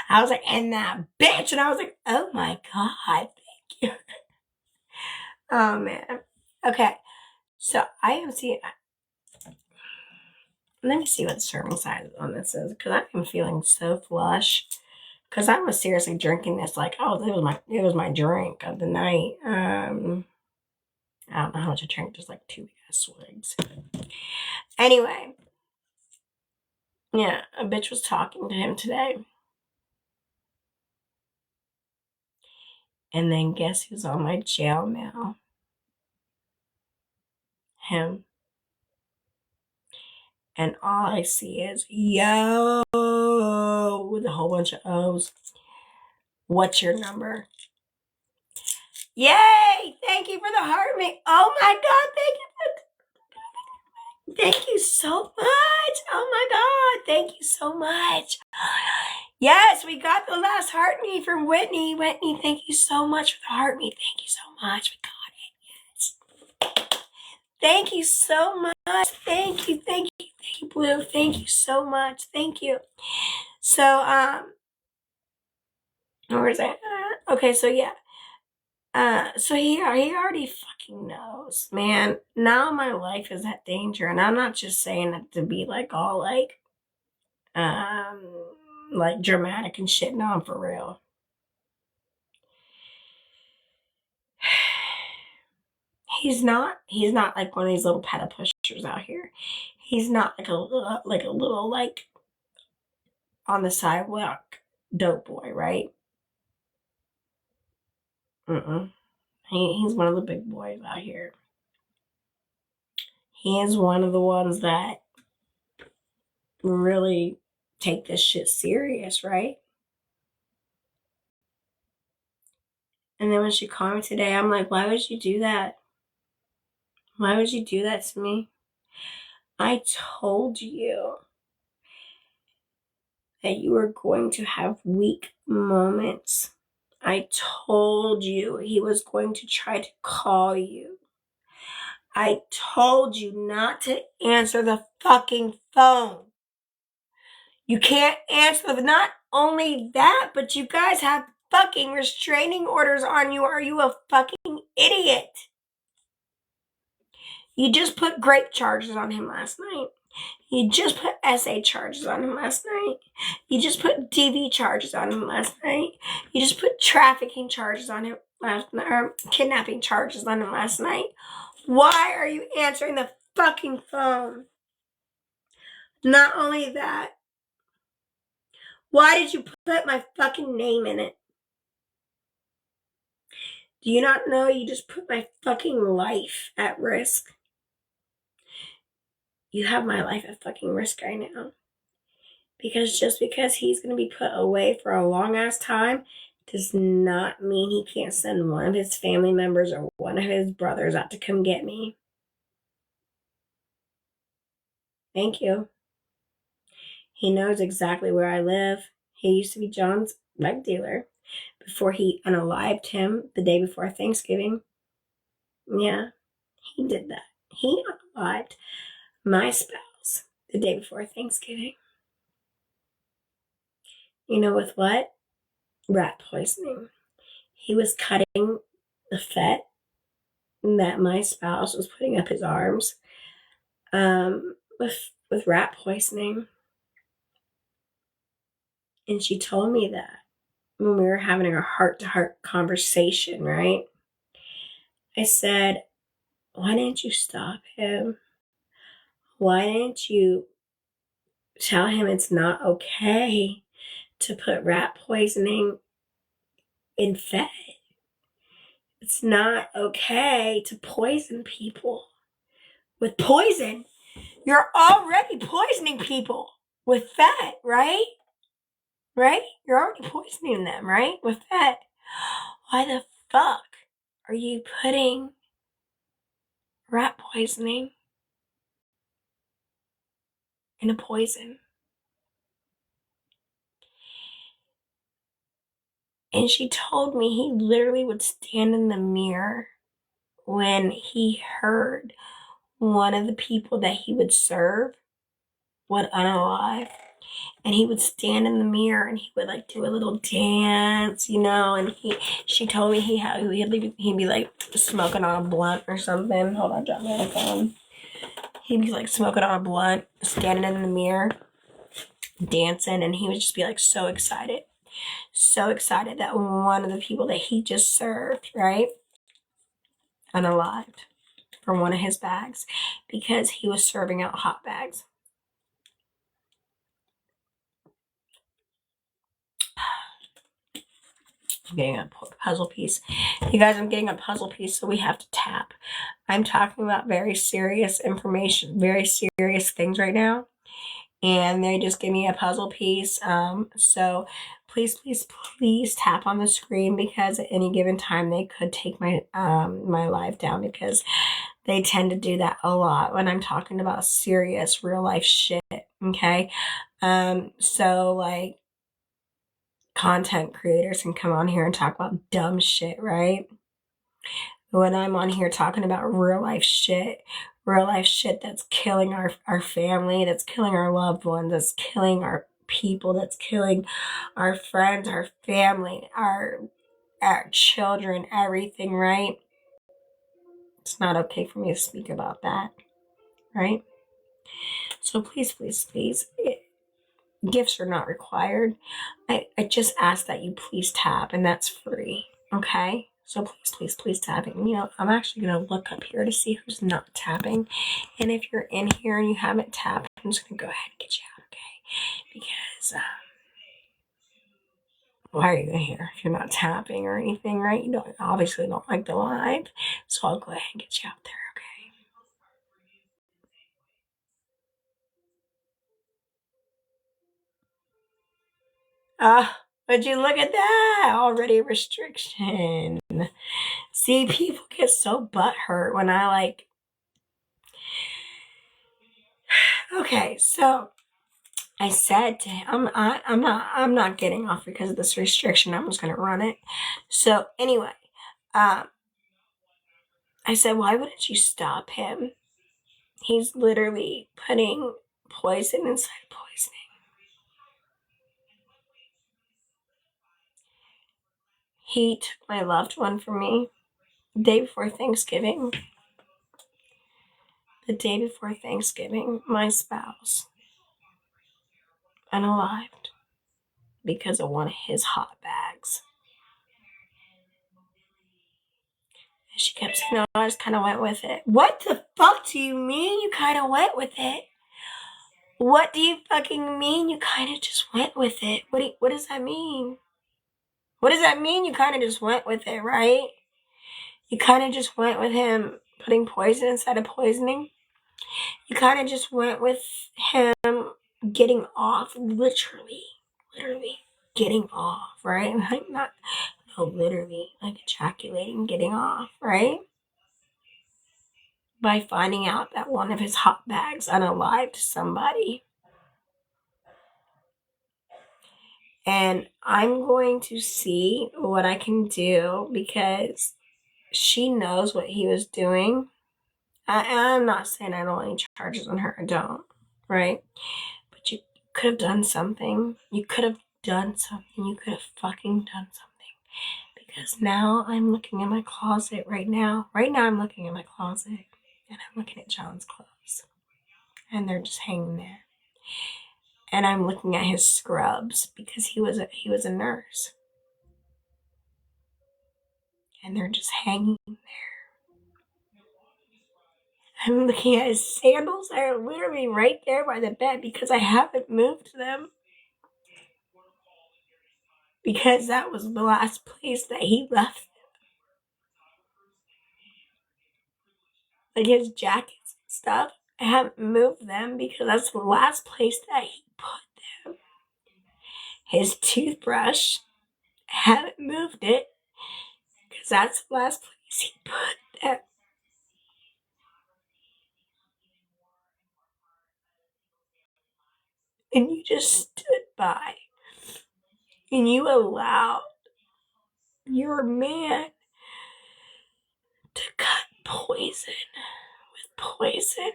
I was like, and that bitch. And I was like, oh my God. Thank you. Oh man. Okay. So I am seeing. Let me see what the serving size on this is, because I'm feeling so flush. Because I was seriously drinking this like, oh, it was my drink of the night. I don't know how much I drank, just like 2 big ass swigs. Anyway, yeah, a bitch was talking to him today. And then guess who's on my jail mail? Him. And all I see is yo with a whole bunch of O's. What's your number? Yay! Thank you for the heart me. Oh my God, thank you so much. Oh my God, thank you so much. Yes, we got the last heart me from Whitney. Whitney, thank you so much for the heart me. Thank you so much. We got it. Yes. Thank you so much. Thank you, Blue. Thank you so much. Thank you. So, where's that? Okay, so yeah. So he already fucking knows, man. Now my life is at danger, and I'm not just saying it to be like all like dramatic and shit. No, I'm for real. He's not like one of these little pedal pushers. out here. He's not like a little like on the sidewalk dope boy, right? He's one of the big boys out here. He is one of the ones that really take this shit serious, right? And then when she called me today, I'm like, why would you do that? Why would you do that to me? I told you that you were going to have weak moments. I told you he was going to try to call you. I told you not to answer the fucking phone. You can't answer not only that, but you guys have fucking restraining orders on you. Are you a fucking idiot? You just put grape charges on him last night. You just put SA charges on him last night. You just put DV charges on him last night. You just put trafficking charges on him last night, or kidnapping charges on him last night. Why are you answering the fucking phone? Not only that, why did you put my fucking name in it? Do you not know you just put my fucking life at risk? You have my life at fucking risk right now. Because just because he's going to be put away for a long ass time does not mean he can't send one of his family members or one of his brothers out to come get me. Thank you. He knows exactly where I live. He used to be John's drug dealer before he unalived him the day before Thanksgiving. Yeah, he did that. He unalived my spouse the day before Thanksgiving. You know with what? Rat poisoning. He was cutting the fat that my spouse was putting up his arms with rat poisoning. And she told me that when we were having our heart-to-heart conversation, right? I said, why didn't you stop him? Why didn't you tell him it's not okay to put rat poisoning in fat? It's not okay to poison people with poison. You're already poisoning people with fat, right? Right? You're already poisoning them, right? With fat. Why the fuck are you putting rat poisoning in a poison? And she told me he literally would stand in the mirror when he heard one of the people that he would serve would unalive. And he would stand in the mirror and he would like do a little dance, you know, and she told me he'd be like smoking on a blunt or something. Hold on, drop my phone. He'd be like smoking on a blunt, standing in the mirror, dancing, and he would just be like so excited that one of the people that he just served, right, unalived from one of his bags because he was serving out hot bags. I'm getting a puzzle piece. You guys, I'm getting a puzzle piece, so we have to tap. I'm talking about very serious information, very serious things right now. And they just give me a puzzle piece. So please tap on the screen because at any given time they could take my my live down because they tend to do that a lot when I'm talking about serious real life shit. Okay. So like content creators can come on here and talk about dumb shit, right? When I'm on here talking about real life shit that's killing our family, that's killing our loved ones, that's killing our people, that's killing our friends, our family, our children, everything, right? It's not okay for me to speak about that, right? So please, gifts are not required. I just ask that you please tap, and that's free, okay? So please tapping. You know, I'm actually going to look up here to see who's not tapping. And if you're in here and you haven't tapped, I'm just going to go ahead and get you out, okay? Because why are you in here if you're not tapping or anything, right? You obviously don't like the live. So I'll go ahead and get you out there, okay? Would you look at that? Already restriction. See, people get so butthurt when I like. Okay, so I said to him, I'm not getting off because of this restriction. I'm just gonna run it. So anyway, I said, why wouldn't you stop him? He's literally putting poison inside poisoning. He took my loved one from me the day before Thanksgiving. The day before Thanksgiving, my spouse unalived because of one of his hot bags. And she kept saying, no, I just kind of went with it. What the fuck do you mean you kind of went with it? What do you fucking mean you kind of just went with it? What does that mean? What does that mean you kind of just went with it, right? You kind of just went with him putting poison instead of poisoning. You kind of just went with him getting off, literally getting off, right? Like literally, like ejaculating, getting off, right? By finding out that one of his hot bags unalived somebody. And I'm going to see what I can do because she knows what he was doing. I'm not saying I don't want any charges on her. I don't, right? But you could have done something. You could have done something. You could have fucking done something. Because now I'm looking in my closet right now. Right now I'm looking in my closet. And I'm looking at John's clothes. And they're just hanging there. And I'm looking at his scrubs because he was a nurse. And they're just hanging there. I'm looking at his sandals that are literally right there by the bed because I haven't moved them. Because that was the last place that he left them. Like his jackets and stuff. I haven't moved them because that's the last place that he put them. His toothbrush, I haven't moved it because that's the last place he put them. And you just stood by and you allowed your man to cut poison with poison.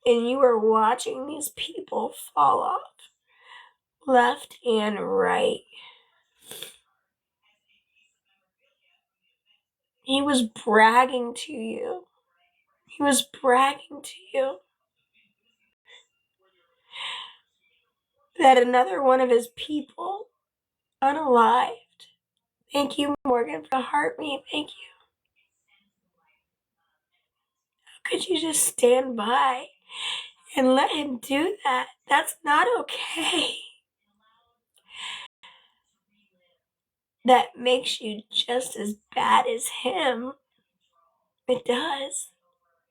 And you were watching these people fall off left and right. He was bragging to you. He was bragging to you that another one of his people unalived. Thank you, Morgan, for the heart me. Thank you. How could you just stand by and let him do that? That's not okay. That makes you just as bad as him. It does.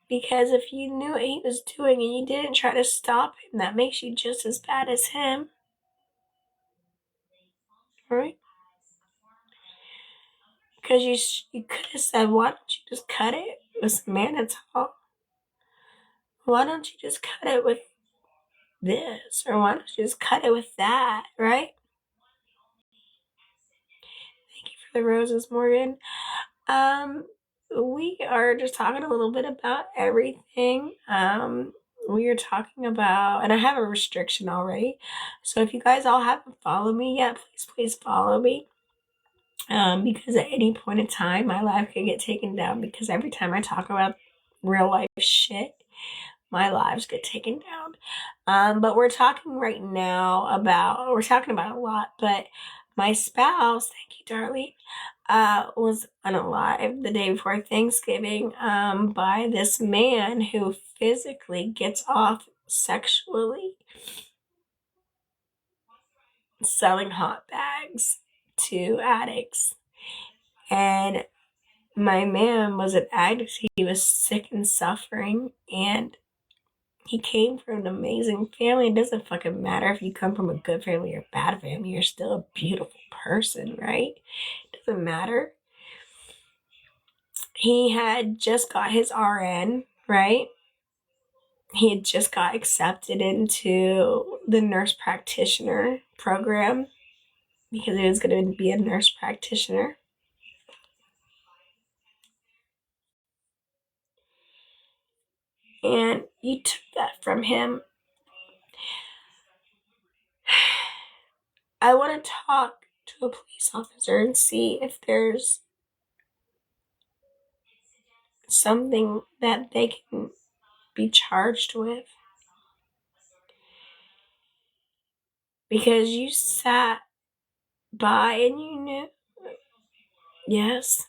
Because if you knew what he was doing and you didn't try to stop him, that makes you just as bad as him. Right? Because you could have said, why don't you just cut it with some mannitol? Why don't you just cut it with this? Or why don't you just cut it with that? Right? Thank you for the roses, Morgan. We are just talking a little bit about everything. We are talking about, and I have a restriction already. So if you guys all haven't followed me yet, please follow me. Because at any point in time, my life could get taken down because every time I talk about real life shit, my lives get taken down. But we're talking right now about, we're talking about a lot, but My spouse, thank you, darling, was unalive the day before Thanksgiving by this man who physically gets off sexually selling hot bags to addicts. And my man was an addict. He was sick and suffering, and he came from an amazing family. It doesn't fucking matter if you come from a good family or a bad family. You're still a beautiful person, right? It doesn't matter. He had just got his RN, right? He had just got accepted into the nurse practitioner program because he was going to be a nurse practitioner. And you took that from him. I want to talk to a police officer and see if there's something that they can be charged with. Because you sat by and you knew. Yes.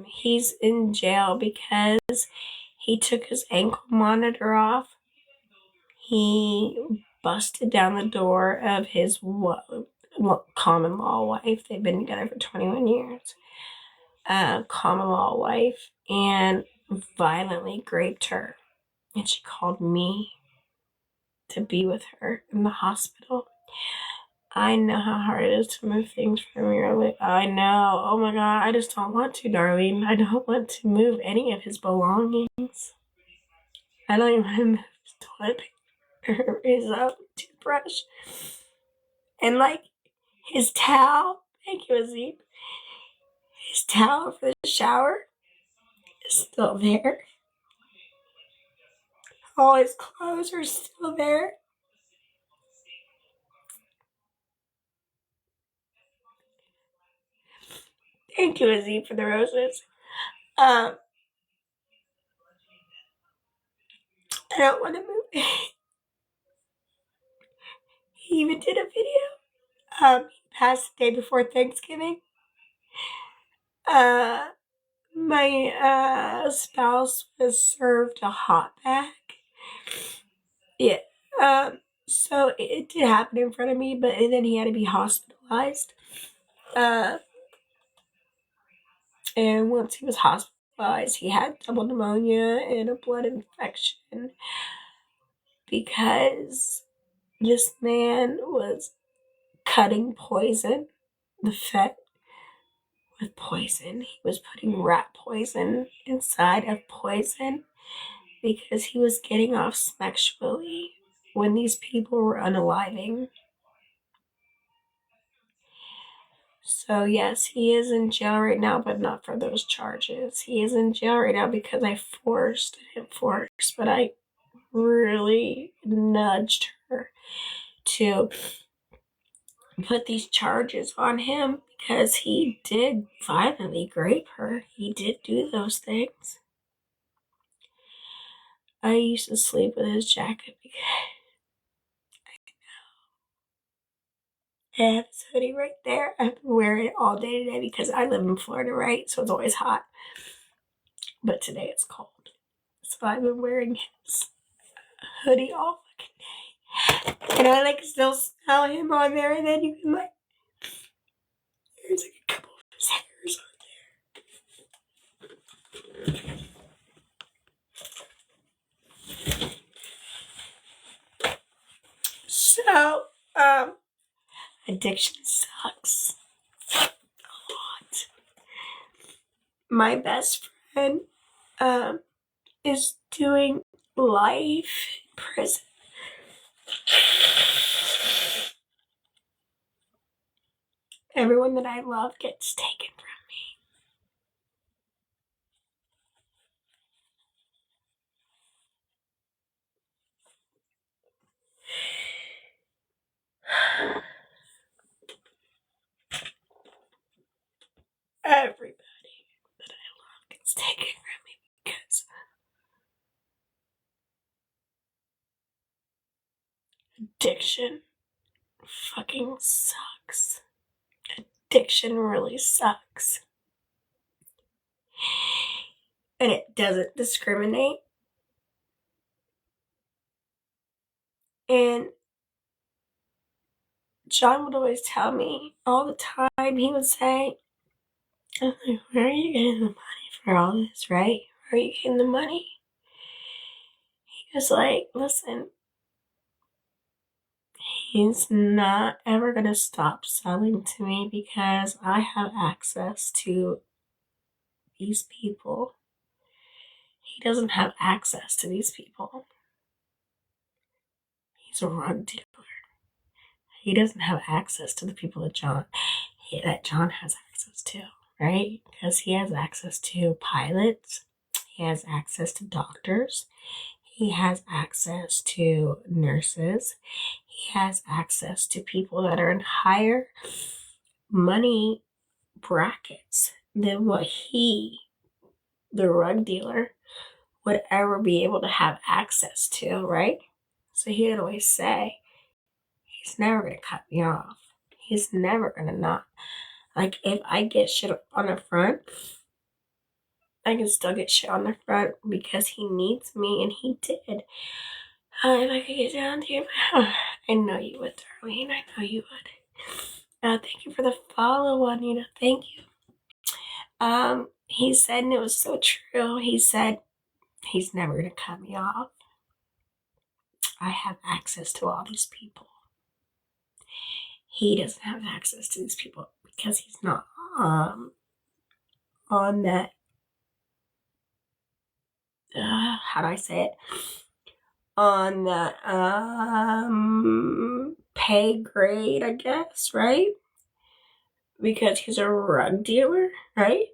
He's in jail because he took his ankle monitor off. He busted down the door of his common law wife. They've been together for 21 years. Common law wife, and violently raped her. And she called me to be with her in the hospital. I know how hard it is to move things from your life. I know. Oh my God. I just don't want to, Darlene. I don't want to move any of his belongings. I don't even want to move his toilet paper, his toothbrush, and like his towel. Thank you, Azim. His towel for the shower is still there. All his clothes are still there. Thank you, Azim, for the roses. I don't want to move. He even did a video. He passed the day before Thanksgiving. My spouse was served a hot bag. Yeah. So it did happen in front of me, but then he had to be hospitalized. And once he was hospitalized, he had double pneumonia and a blood infection because this man was cutting poison, the fat with poison. He was putting rat poison inside of poison because he was getting off sexually when these people were unaliving. So yes, he is in jail right now, but not for those charges. He is in jail right now because I didn't force, but I really nudged her to put these charges on him because he did violently rape her. He did do those things. I used to sleep with his jacket because I have this hoodie right there. I've been wearing it all day today because I live in Florida, right? So it's always hot. But today it's cold. So I've been wearing his hoodie all fucking day. And I like still smell him on there, and then you can like, there's like a couple of his hairs on there. So, addiction sucks a lot. My best friend, is doing life in prison. Everyone that I love gets taken from me. Everybody that I love gets taken from me because addiction fucking sucks. addiction really sucks. And it doesn't discriminate. And John would always tell me all the time, he would say, I'm like, where are you getting the money for all this, right? Where are you getting the money? He was like, listen, he's not ever going to stop selling to me because I have access to these people. He doesn't have access to these people. He's a drug dealer. He doesn't have access to the people that John has access to, right? Because he has access to pilots. He has access to doctors. He has access to nurses. He has access to people that are in higher money brackets than what he, the drug dealer, would ever be able to have access to, right? So he would always say, he's never going to cut me off. He's never going to not. Like, if I get shit on the front, I can still get shit on the front because he needs me, and he did. If I could get down to you, I know you would, Darlene. I know you would. Thank you for the follow, Juanita. Thank you. He said, and it was so true, he said, he's never going to cut me off. I have access to all these people. He doesn't have access to these people because he's not on that, how do I say it? On that pay grade, I guess, right? Because he's a drug dealer, right?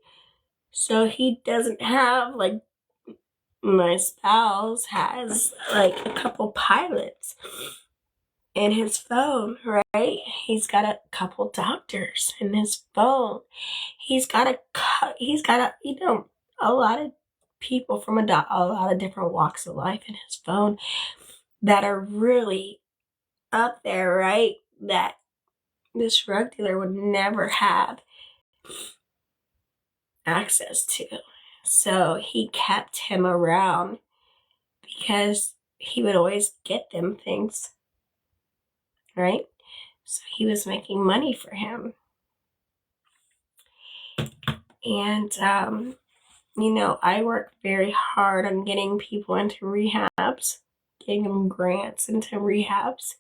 So he doesn't have, like, my spouse has, like, a couple pilots in his phone, right? He's got a couple doctors in his phone. He's got a a lot of people from a lot of different walks of life in his phone that are really up there, right? That this drug dealer would never have access to. So he kept him around because he would always get them things, right? So he was making money for him. And, I work very hard on getting people into rehabs, getting them grants into rehabs.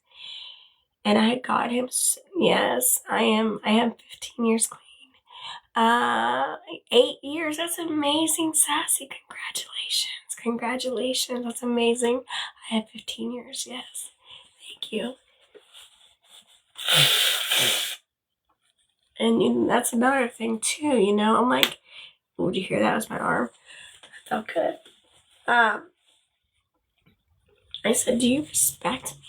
And I got him, yes, I have 15 years clean. 8 years, that's amazing, Sassy. Congratulations, that's amazing. I have 15 years, yes. Thank you. And that's another thing too, I'm like, would you hear that? Was my arm? That felt good. I said, do you respect me?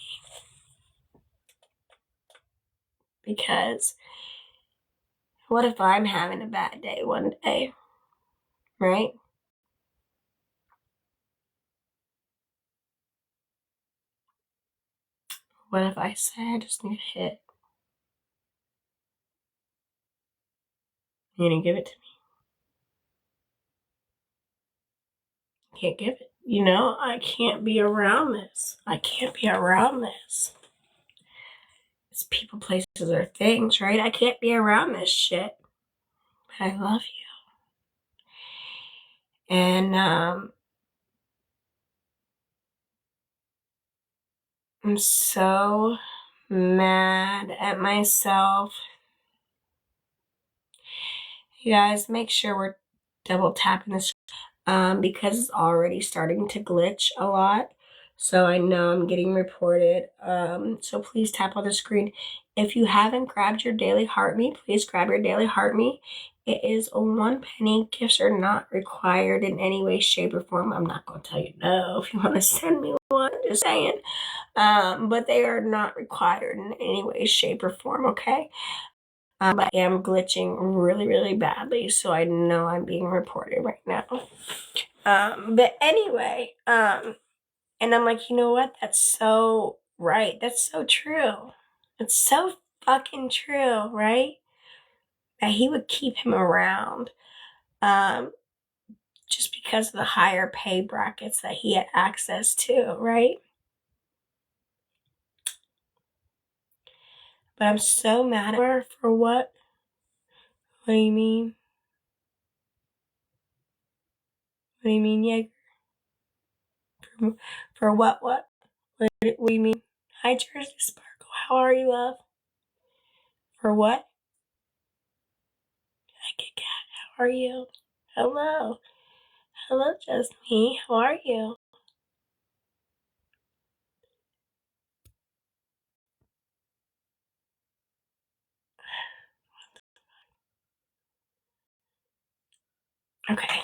Because what if I'm having a bad day one day, right? What if I say I just need a hit? You're gonna give it to me? Can't give it. I can't be around this. It's people, places, or things, right? I can't be around this shit. But I love you. And I'm so mad at myself. You guys, make sure we're double tapping this because it's already starting to glitch a lot. So I know I'm getting reported. So please tap on the screen. If you haven't grabbed your daily heart me, please grab your daily heart me. It is a 1 penny. Gifts are not required in any way, shape, or form. I'm not going to tell you no if you want to send me one. Just saying. But they are not required in any way, shape, or form, okay? But I am glitching really, really badly, so I know I'm being reported right now. But anyway, and I'm like, you know what? That's so right. That's so true. It's so fucking true, right? that he would keep him around just because of the higher pay brackets that he had access to, right? But I'm so mad at her for what? What do you mean? What do you mean, Jaeger? For what? What do you mean? Hi, Jersey Sparkle. How are you, love? For what? Hi, Kit Kat. How are you? Hello. Hello, just me. How are you? Okay.